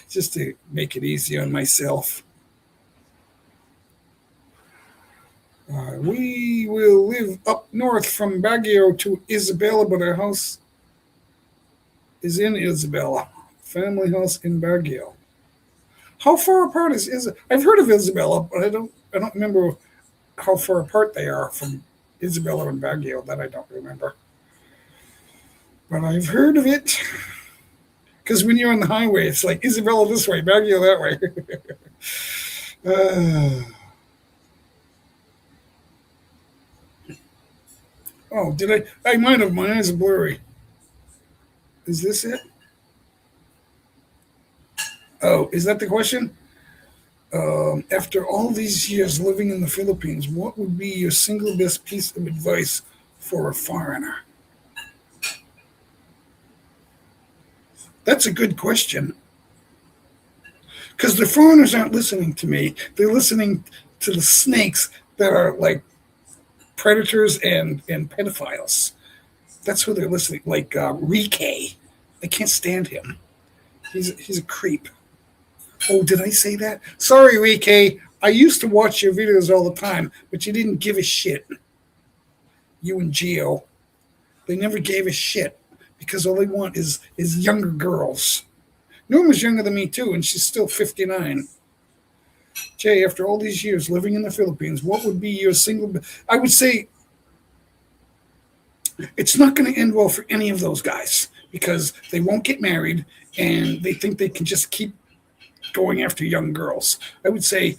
Just to make it easy on myself. We will live up north from Baguio to Isabela, but our house is in Isabela. Family house in Baguio. How far apart is Isabela? I've heard of Isabela, but I don't remember how far apart they are from Isabela and Baguio. That I don't remember. But I've heard of it. Because when you're on the highway, it's like Isabela this way, Baguio that way. Oh, did I might have. My eyes are blurry. Is this it? Oh, is that the question? After all these years living in the Philippines, what would be your single best piece of advice for a foreigner? That's a good question. Because the foreigners aren't listening to me. They're listening to the snakes that are like predators and pedophiles. That's who they're listening. Like Rike. I can't stand him. He's a creep. Oh, did I say that? Sorry, Rike. I used to watch your videos all the time, but you didn't give a shit. You and Gio. They never gave a shit because all they want is younger girls. Norma's younger than me too, and she's still 59. Jay, after all these years living in the Philippines, what would be your single? I would say it's not going to end well for any of those guys because they won't get married and they think they can just keep going after young girls. I would say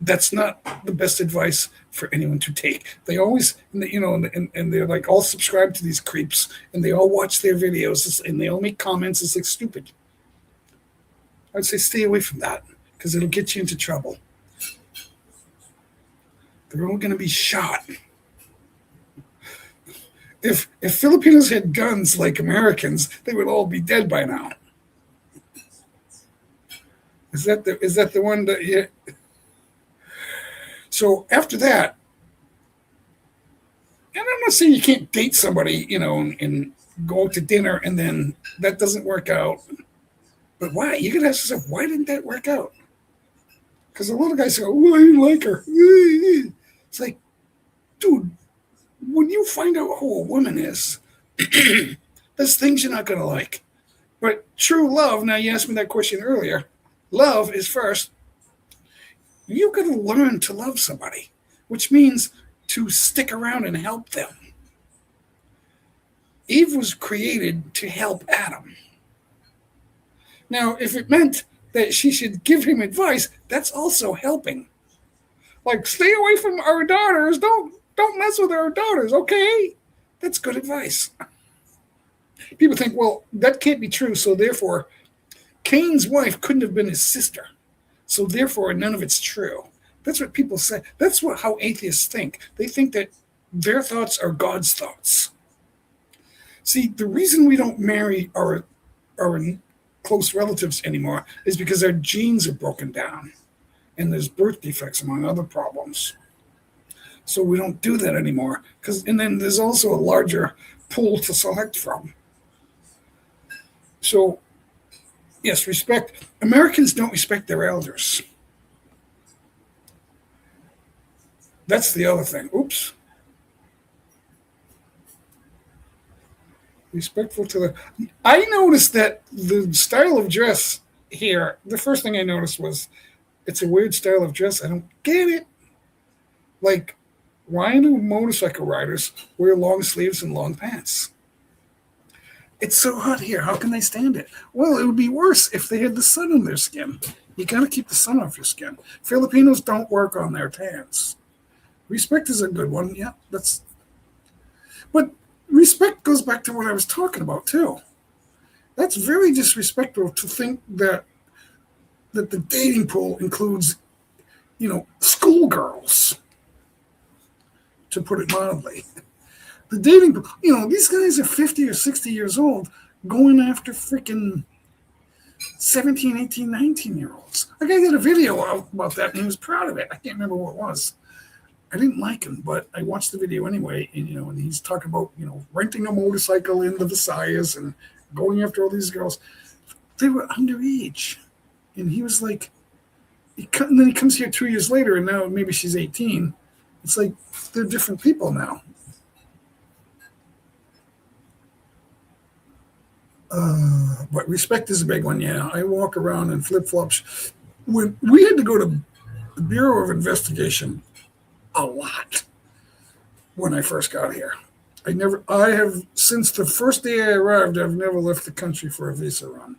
that's not the best advice for anyone to take. They always, and they're like all subscribed to these creeps and they all watch their videos and they all make comments. It's like stupid. I'd say stay away from that because it'll get you into trouble. They're all going to be shot. If Filipinos had guns like Americans, they would all be dead by now. Is that the one that? Yeah. So after that, and I'm not saying you can't date somebody, and go to dinner and then that doesn't work out. But why? You can ask yourself, why didn't that work out? Because a lot of guys go, well, I didn't like her. It's like, dude, when you find out who a woman is, there's things you're not going to like. But true love, now you asked me that question earlier. Love is first, you got to learn to love somebody, which means to stick around and help them. Eve was created to help Adam. Now, if it meant that she should give him advice, that's also helping. Like, stay away from our daughters. Don't mess with our daughters, okay? That's good advice. People think, well, that can't be true, so therefore, Cain's wife couldn't have been his sister. So therefore, none of it's true. That's what people say. That's how atheists think. They think that their thoughts are God's thoughts. See, the reason we don't marry our close relatives anymore is because our genes are broken down and there's birth defects among other problems. So we don't do that anymore. And then there's also a larger pool to select from. So, yes, respect. Americans don't respect their elders. That's the other thing. Oops. Respectful to the. I noticed that the style of dress here, the first thing I noticed was it's a weird style of dress. I don't get it. Like, why do motorcycle riders wear long sleeves and long pants? It's so hot here. How can they stand it? Well, it would be worse if they had the sun on their skin. You got to keep the sun off your skin. Filipinos don't work on their tans. Respect is a good one. Yeah, but respect goes back to what I was talking about too. That's very disrespectful to think that the dating pool includes, schoolgirls, to put it mildly. The dating pool, these guys are 50 or 60 years old going after freaking 17, 18, 19-year-olds. Like, I did a video about that and he was proud of it. I can't remember what it was. I didn't like him, but I watched the video anyway. And, and he's talking about, renting a motorcycle in the Visayas and going after all these girls. They were underage. And he was like, and then he comes here 2 years later and now maybe she's 18. It's like they're different people now. But respect is a big one, yeah. I walk around in flip-flops. When we had to go to the Bureau of Investigation a lot when I first got here. I have, since the first day I arrived, I've never left the country for a visa run.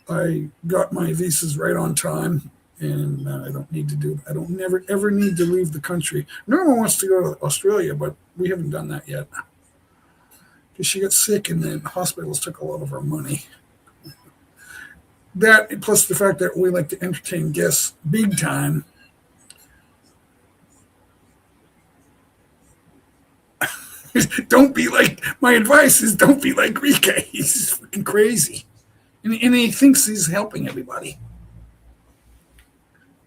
I got my visas right on time, and I don't never ever need to leave the country. Norma wants to go to Australia, but we haven't done that yet. Because she got sick and then hospitals took a lot of our money. That, plus the fact that we like to entertain guests big time. My advice is don't be like Rika. He's freaking crazy. And he thinks he's helping everybody.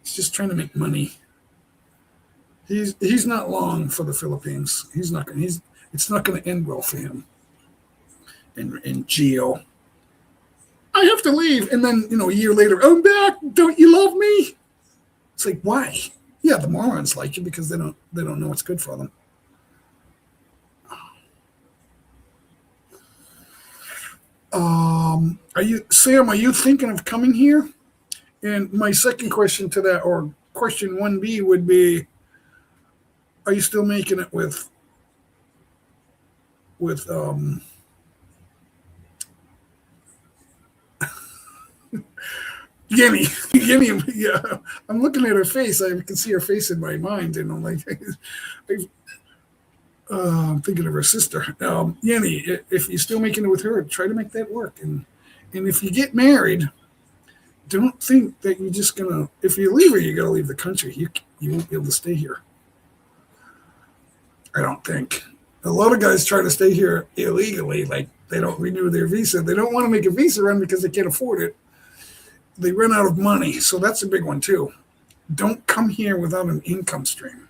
He's just trying to make money. He's not long for the Philippines. It's not going to end well for him. And Gio, I have to leave. And then, a year later, I'm back. Don't you love me? It's like, why? Yeah, the morons like you because they don't know what's good for them. Sam, are you thinking of coming here? And my second question to that, or question 1B would be, are you still making it with Yenny, yeah. I'm looking at her face. I can see her face in my mind, and I'm like, I'm thinking of her sister. Yenny, if you're still making it with her, try to make that work. And if you get married, don't think that you're just gonna. If you leave her, you gotta leave the country. You won't be able to stay here. I don't think. A lot of guys try to stay here illegally, like they don't renew their visa. They don't want to make a visa run because they can't afford it. They run out of money, so that's a big one too. Don't come here without an income stream.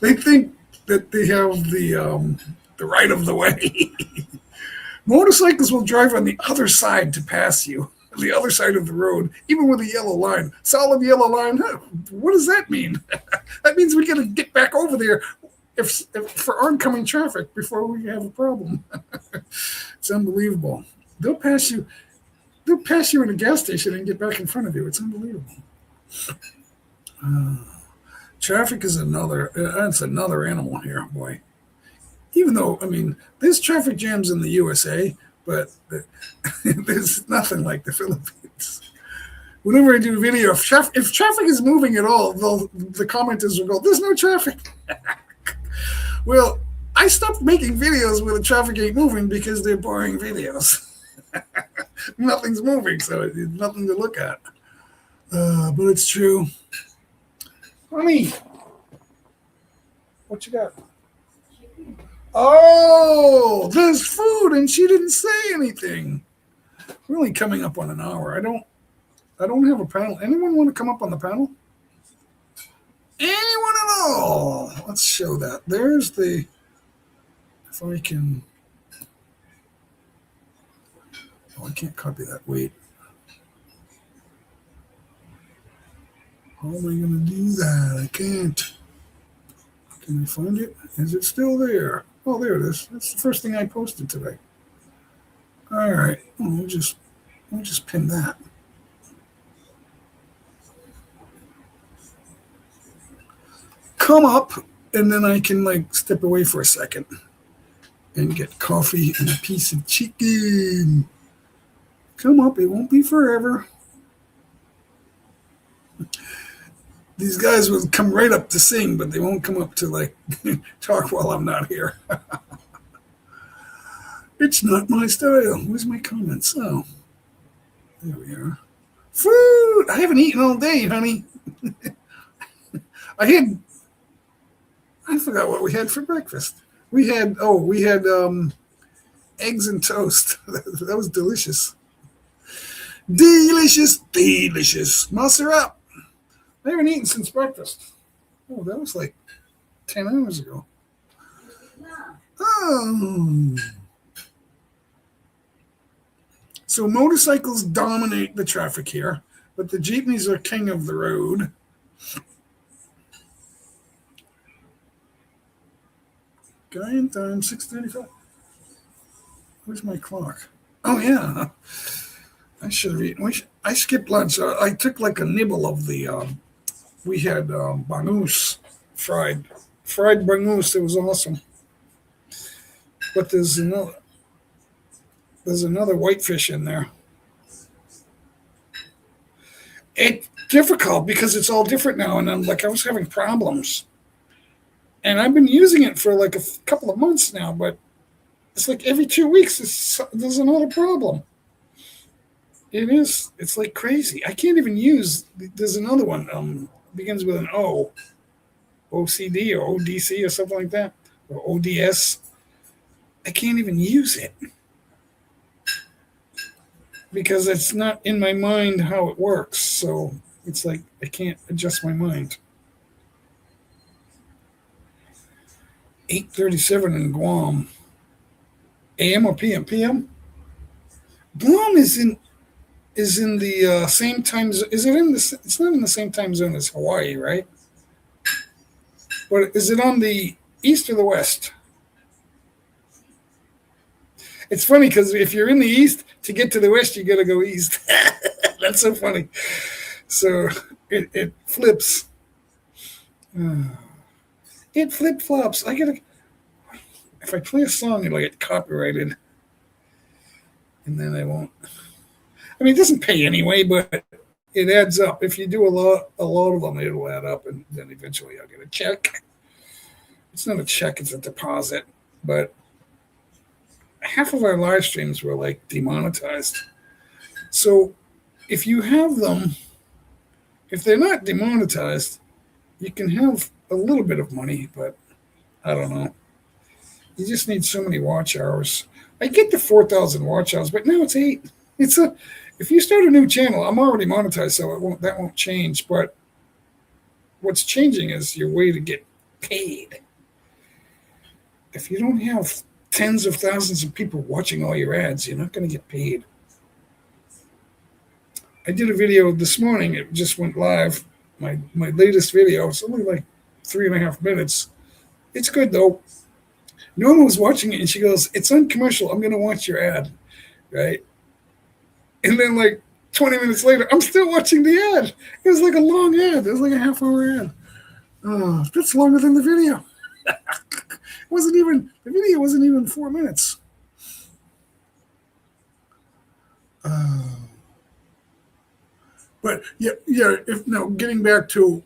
They think that they have the right of the way. Motorcycles will drive on the other side to pass you, the other side of the road, even with a yellow line. Solid yellow line. Huh, what does that mean? That means we got to get back over there if for oncoming traffic before we have a problem. It's unbelievable. They'll pass you. They'll pass you in a gas station and get back in front of you. It's unbelievable. Uh, Traffic is another. That's another animal here, boy. Even though, I mean, there's traffic jams in the USA, but there's nothing like the Philippines. Whenever I do a video, if traffic is moving at all, the commenters will go, "There's no traffic." Well, I stopped making videos where the traffic ain't moving because they're boring videos. Nothing's moving, so it's nothing to look at. But it's true. Honey, what you got? Oh, there's food, and she didn't say anything. We're only coming up on an hour. I don't have a panel. Anyone want to come up on the panel? Anyone at all? Let's show that. There's the. If I can. Oh, I can't copy that. Wait. How am I going to do that? I can't. Can I find it? Is it still there? Oh, there it is. That's the first thing I posted today. All right. We'll just pin that. Come up, and then I can like step away for a second and get coffee and a piece of chicken. Come up. It won't be forever. These guys will come right up to sing, but they won't come up to like talk while I'm not here. It's not my style. Where's my comments? Oh, there we are. Food. I haven't eaten all day, honey. I forgot what we had for breakfast. We had eggs and toast. That was delicious. Delicious, delicious. Mouse her up. I haven't eaten since breakfast. Oh, that was like 10 hours ago. Oh. So motorcycles dominate the traffic here, but the jeepneys are king of the road. Guy in time, 6:35. Where's my clock? Oh, yeah. I should have eaten. I skipped lunch. I took like a nibble of the... we had bangus, fried bangus. It was awesome. But there's another whitefish in there. It's difficult because it's all different now, and I was having problems. And I've been using it for like a couple of months now, but it's like every 2 weeks there's another problem. It is. It's like crazy. I can't even use. There's another one. Begins with an O. OCD or ODC or something like that, or ODS. I can't even use it because it's not in my mind how it works. So it's like I can't adjust my mind. 8:37 in Guam. AM or PM? PM. Guam is in the same time. Is it in the? It's not in the same time zone as Hawaii, right? But is it on the east or the west? It's funny because if you're in the east, to get to the west, you got to go east. That's so funny. So it flips. It flip flops. If I play a song, it'll get copyrighted, and then I won't. I mean, it doesn't pay anyway, but it adds up. If you do a lot of them, it'll add up, and then eventually I'll get a check. It's not a check; it's a deposit. But half of our live streams were like demonetized. So if you have them, if they're not demonetized, you can have a little bit of money, but I don't know. You just need so many watch hours. I get the 4,000 watch hours, but now it's 8. If you start a new channel, I'm already monetized, so that won't change. But what's changing is your way to get paid. if you don't have tens of thousands of people watching all your ads, you're not going to get paid. I did a video this morning. It just went live. My latest video. It's only like 3.5 minutes. It's good though. Norma was watching it and she goes, "It's uncommercial. I'm going to watch your ad." Right. And then like 20 minutes later, I'm still watching the ad. It was like a long ad. It was like a half-hour ad. Oh, that's longer than the video. The video wasn't even 4 minutes. But yeah. If no, getting back to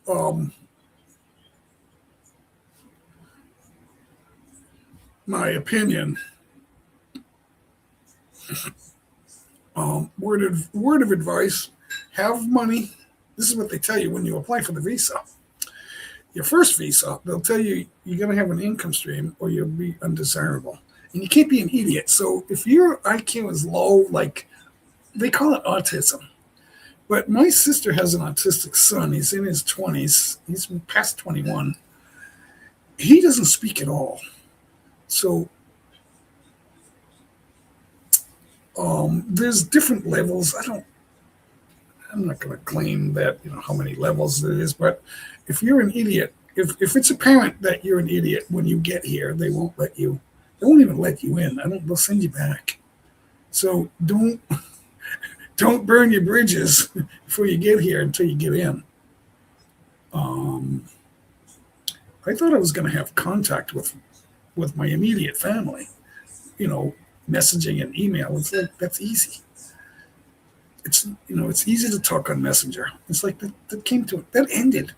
my opinion, word of advice: have money. This is what they tell you when you apply for the visa. Your first visa, they'll tell you you're going to have an income stream or you'll be undesirable. And you can't be an idiot. So if your IQ is low, like they call it autism. But my sister has an autistic son. He's in his 20s. He's past 21. He doesn't speak at all. So there's different levels. I'm not going to claim that, how many levels there is, but if you're an idiot, if it's apparent that you're an idiot when you get here, they won't even let you in. They'll send you back. So don't burn your bridges before you get here until you get in. I thought I was going to have contact with my immediate family, messaging and email. It's like, that's easy. It's easy to talk on Messenger. It's like that ended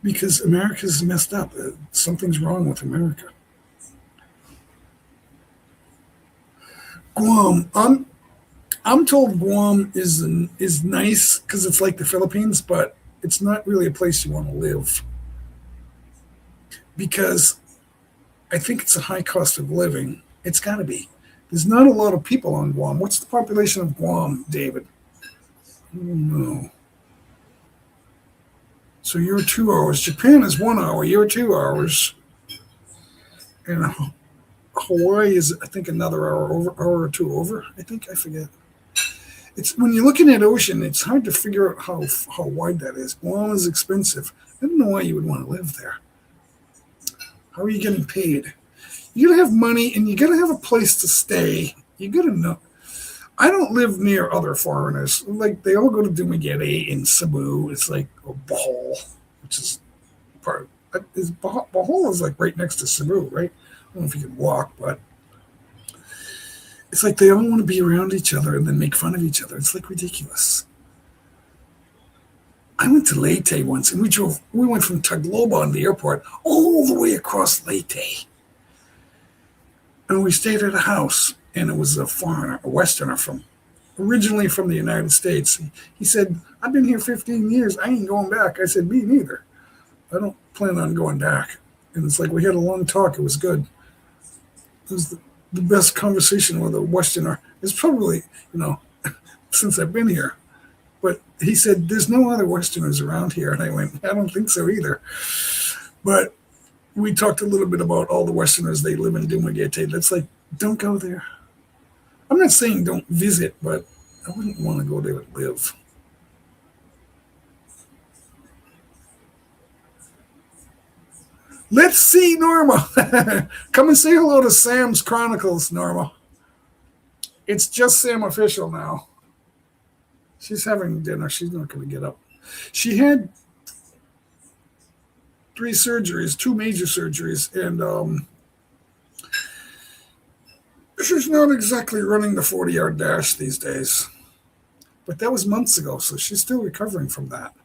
because America's messed up. Something's wrong with America. Guam. I'm told Guam is nice because it's like the Philippines, but it's not really a place you want to live because I think it's a high cost of living. It's got to be. There's not a lot of people on Guam. What's the population of Guam, David? I don't know. So you're 2 hours. Japan is 1 hour. You're 2 hours. And Hawaii is, I think, another hour or two over. I forget. It's when you're looking at ocean, it's hard to figure out how wide that is. Guam is expensive. I don't know why you would want to live there. How are you getting paid? You gotta have money and you gotta have a place to stay. You gotta know. I don't live near other foreigners. Like they all go to Dumaguete in Cebu. It's like Bohol, which is part. Bohol is like right next to Cebu, right? I don't know if you can walk, but it's like they all want to be around each other and then make fun of each other. It's like ridiculous. I went to Leyte once and we went from Tagloba on the airport all the way across Leyte. And we stayed at a house, and it was a foreigner, a Westerner originally from the United States. He said, "I've been here 15 years. I ain't going back." I said, "Me neither. I don't plan on going back." And it's like we had a long talk. It was good. It was the best conversation with a Westerner. It's probably, since I've been here. But he said, "There's no other Westerners around here." And I went, "I don't think so either." But we talked a little bit about all the Westerners. They live in Dumaguete. That's like, don't go there. I'm not saying don't visit, but I wouldn't want to go there and live. Let's see, Norma. Come and say hello to Sam's Chronicles, Norma. It's just Sam Official now. She's having dinner. She's not going to get up. She had 3 surgeries, 2 major surgeries, and she's not exactly running the 40-yard dash these days. But that was months ago, so she's still recovering from that.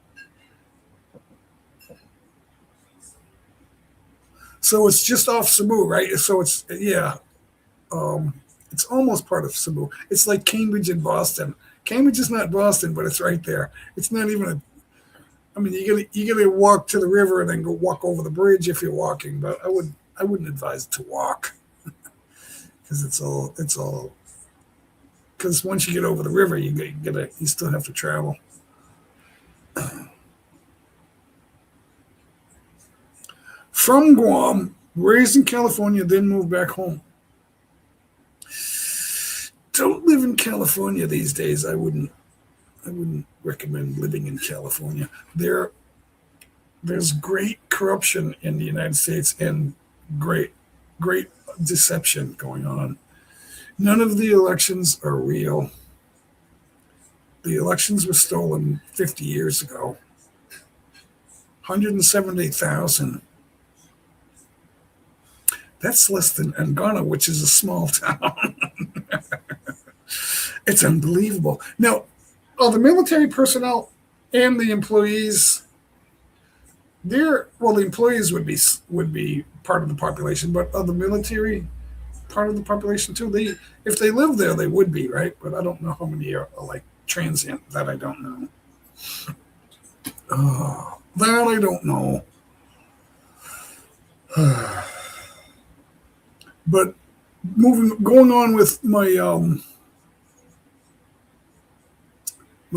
So it's just off Cebu, right? So it's, yeah, it's almost part of Cebu. It's like Cambridge and Boston. Cambridge is not Boston, but it's right there. It's not even you gotta walk to the river and then go walk over the bridge if you're walking. But I wouldn't advise to walk because it's all because once you get over the river, you still have to travel. From Guam, Raised in California, then moved back home. Don't live in California these days. I wouldn't recommend living in California. There's great corruption in the United States and great great deception going on. None of the elections are real. The elections were stolen 50 years ago. 170,000. That's less than Angana, which is a small town. It's unbelievable. Now, all the military personnel and the employees, the employees would be part of the population, but of the military part of the population too. If they live there, they would be right. But I don't know how many are like transient. That I don't know. That I don't know. But going on with my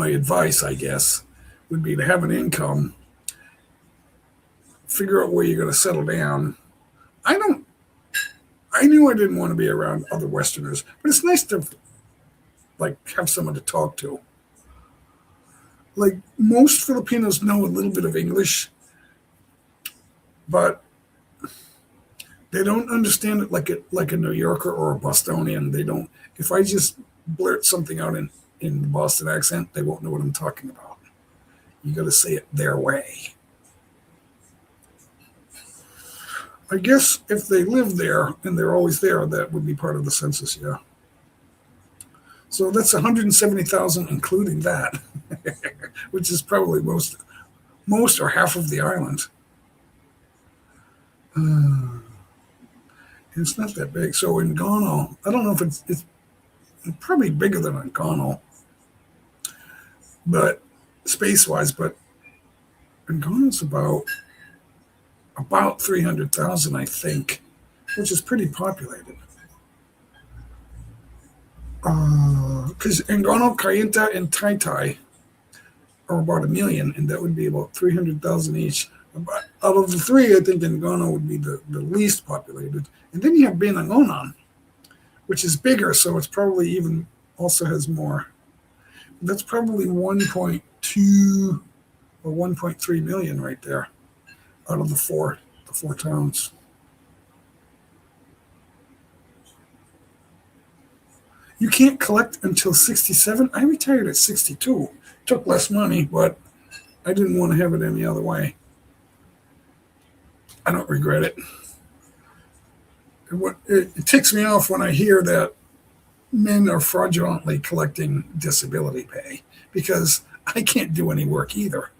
advice, I guess, would be to have an income, figure out where you're going to settle down. I don't. I knew I didn't want to be around other Westerners, but it's nice to like have someone to talk to. Like most Filipinos know a little bit of English, but they don't understand it like a New Yorker or a Bostonian. They don't. If I just blurt something out in the Boston accent, they won't know what I'm talking about. You got to say it their way. I guess if they live there and they're always there, that would be part of the census. Yeah. So that's 170,000, including that, which is probably most or half of the island. It's not that big. So in Ghana, I don't know if it's probably bigger than in Ghana, but space wise, but in Ghana it's about 300,000, I think, which is pretty populated. Because Ngano, Kayenta, and Tai Tai are about a million, and that would be about 300,000 each. Out of the three, I think Ngano would be the least populated. And then you have Benangonan, which is bigger, so it's probably even also has more. That's probably 1.2 or 1.3 million right there out of the four towns. You can't collect until 67. I retired at 62. Took less money, but I didn't want to have it any other way. I don't regret it. It ticks me off when I hear that men are fraudulently collecting disability pay because I can't do any work either.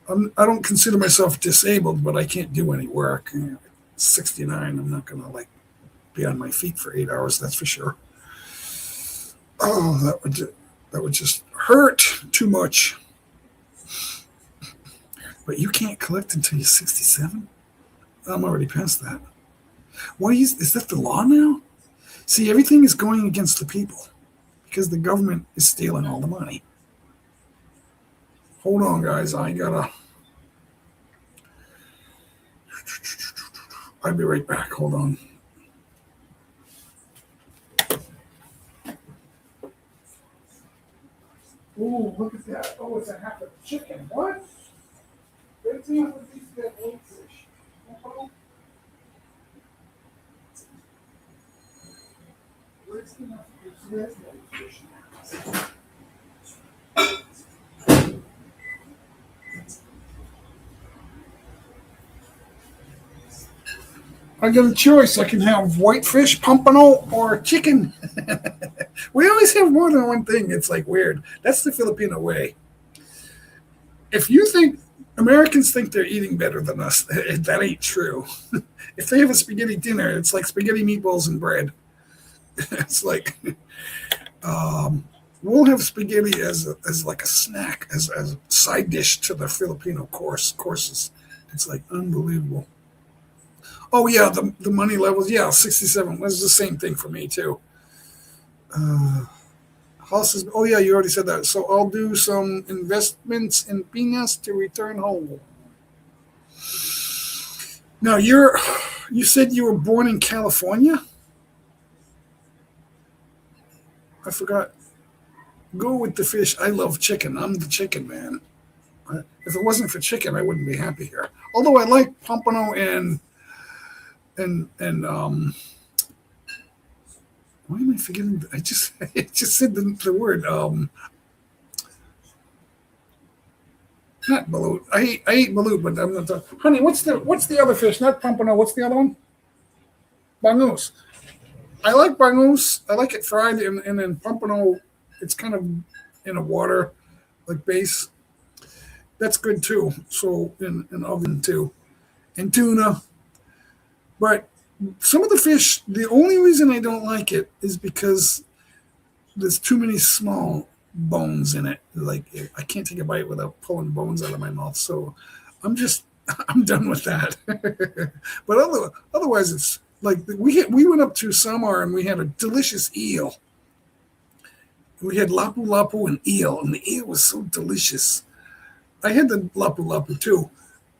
I don't consider myself disabled, but I can't do any work. 69, I'm not going to like be on my feet for 8 hours, that's for sure. Oh, that would just hurt too much. But you can't collect until you're 67? I'm already past that. Why is that the law now? See, everything is going against the people because the government is stealing all the money. Hold on, guys. I'll be right back. Hold on. Oh, look at that. Oh, it's a half a chicken. What? Let's see how these get fish. Where's the fish? I got a choice. I can have whitefish, pompano, or chicken. We always have more than one thing. It's like weird. That's the Filipino way. If you think Americans think they're eating better than us, that ain't true. If they have a spaghetti dinner, it's like spaghetti meatballs and bread. It's like we'll have spaghetti as like a snack, as a side dish to the Filipino courses. It's like unbelievable. Oh yeah, the money levels. Yeah, 67 was the same thing for me too. Houses. Oh yeah, you already said that. So I'll do some investments in peanuts to return home. Now you said you were born in California. I forgot. Go with the fish. I love chicken. I'm the chicken man. If it wasn't for chicken, I wouldn't be happy here. Although I like pompano and why am I forgetting? I just I just said the word not balut. I eat balut, but I'm not. Honey, what's the other fish? Not pompano. What's the other one? Bangus. I like bangus. I like it fried, and then pompano. It's kind of in a water like base. That's good too. So in oven too, and tuna. But some of the fish, the only reason I don't like it is because there's too many small bones in it. Like I can't take a bite without pulling bones out of my mouth. So I'm just I'm done with that. But otherwise, it's like we went up to Samar and we had a delicious eel. We had lapu lapu and eel, and the eel was so delicious. I had the lapu lapu too.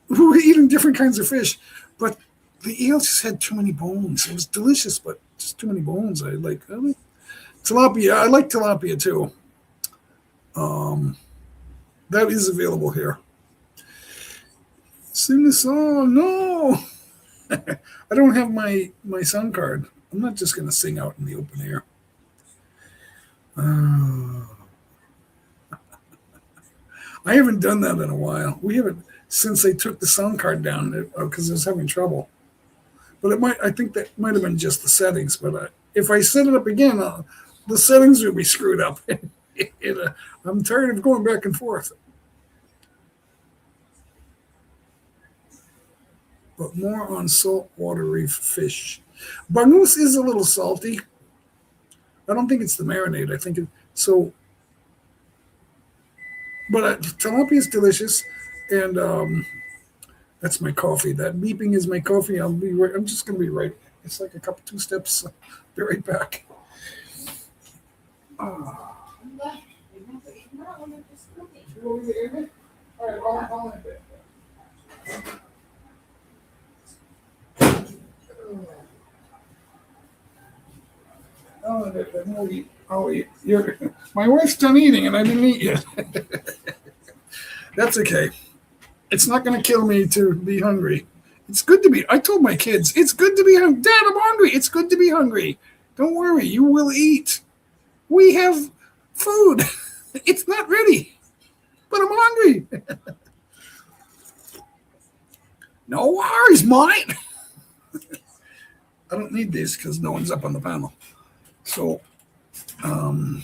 We were eating different kinds of fish, but the eel just had too many bones. It was delicious, but just too many bones. I like tilapia. I like tilapia too. Um, that is available here. Sing the song. No, I don't have my sound card. I'm not just going to sing out in the open air. Uh, I haven't done that in a while. We haven't since they took the sound card down because I was having trouble. But it might. I think that might have been just the settings. But if I set it up again, the settings will be screwed up. I'm tired of going back and forth. But more on saltwater reef fish. Bangus is a little salty. I don't think it's the marinade. I think it so. But tilapia is delicious, and that's my coffee. That beeping is my coffee. I'll be right. I'm just gonna be right. It's like a couple 2 steps. Be right back. Ah. All right, I'll end it. I'll end it. Then we'll eat. I'll eat. My wife's done eating, and I didn't eat yet. That's okay. It's not going to kill me to be hungry. It's good to be. I told my kids, it's good to be hungry. Dad, I'm hungry. It's good to be hungry. Don't worry, you will eat. We have food. It's not ready, but I'm hungry. No worries, mine. I don't need these because no one's up on the panel. So um,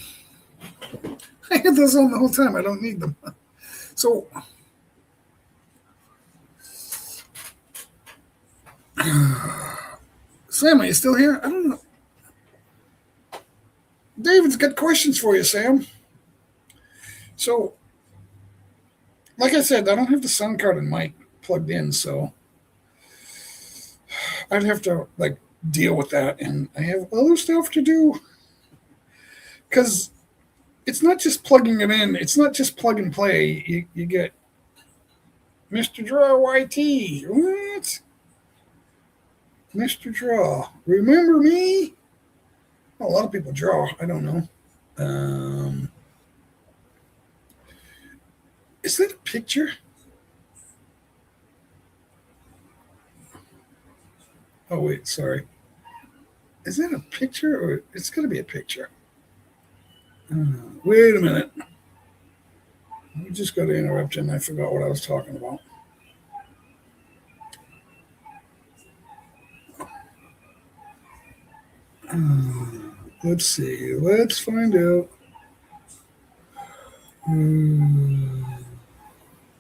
I had those on the whole time. I don't need them. So Sam, are you still here? I don't know. David's got questions for you, Sam. So, like I said, I don't have the sound card and mic plugged in, so I'd have to like deal with that, and I have other stuff to do because it's not just plugging it in. It's not just plug and play. You get Mr. Draw YT. What? Mr. Draw. Remember me? Well, a lot of people draw. I don't know. Um, is that a picture? Oh, wait, sorry. Is that a picture or it's going to be a picture? Wait a minute. I just got to interrupt you and I forgot what I was talking about. Let's see. Let's find out.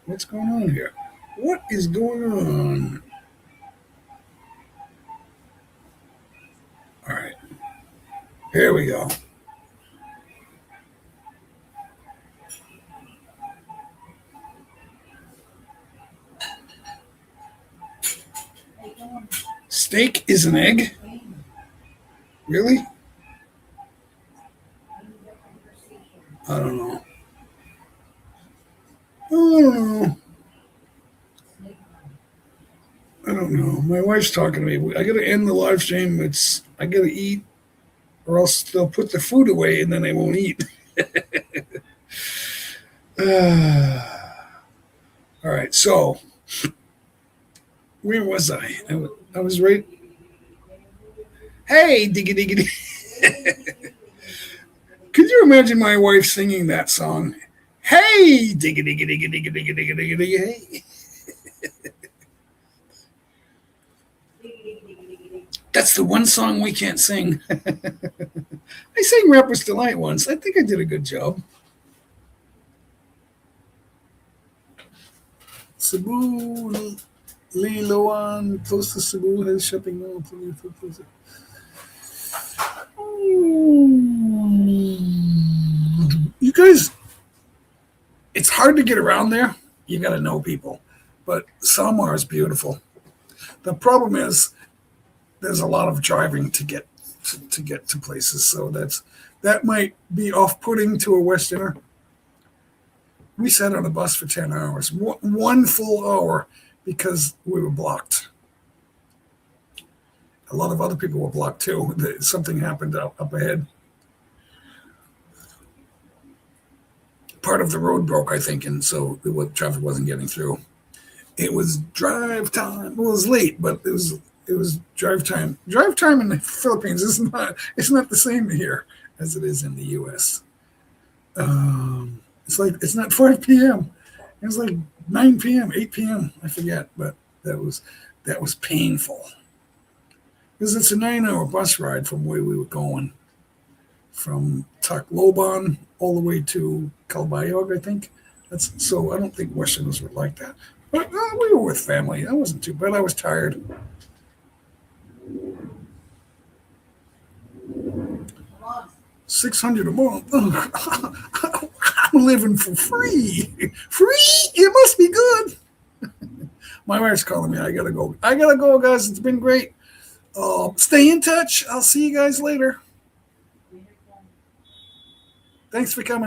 What's going on here? What is going on? All right. Here we go. Steak is an egg? Really? I don't know. I don't know. I don't know. My wife's talking to me. I got to end the live stream. I got to eat, or else they'll put the food away and then I won't eat. All right. So where was I? I was right. Hey, diggy diggy diggy. Could you imagine my wife singing that song? Hey, diggy diggy diggy diggy diggy diggy diggy diggy. Hey. That's the one song we can't sing. I sang Rapper's Delight once. I think I did a good job. Cebu, Liloan, close to Cebu, has shopping mall. You guys, it's hard to get around there. You got to know people. But Samar is beautiful. The problem is there's a lot of driving to get to places, so that might be off-putting to a Westerner. We sat on a bus for 10 hours, one full hour, because we were blocked. A lot of other people were blocked too. Something happened up ahead. Part of the road broke, I think, and so the traffic wasn't getting through. It was drive time. Well, it was late, but it was drive time. Drive time in the Philippines is not the same here as it is in the U.S. It's not 5 p.m. It was like 9 p.m., 8 p.m. I forget, but that was painful because it's a 9-hour bus ride from where we were going, from Tacloban all the way to Calbayog, I think. So I don't think Westerners were like that. But we were with family. That wasn't too bad. I was tired. $600 a month. I'm living for free. Free? It must be good. My wife's calling me. I gotta go. Guys. It's been great. Stay in touch. I'll see you guys later. Thanks for coming.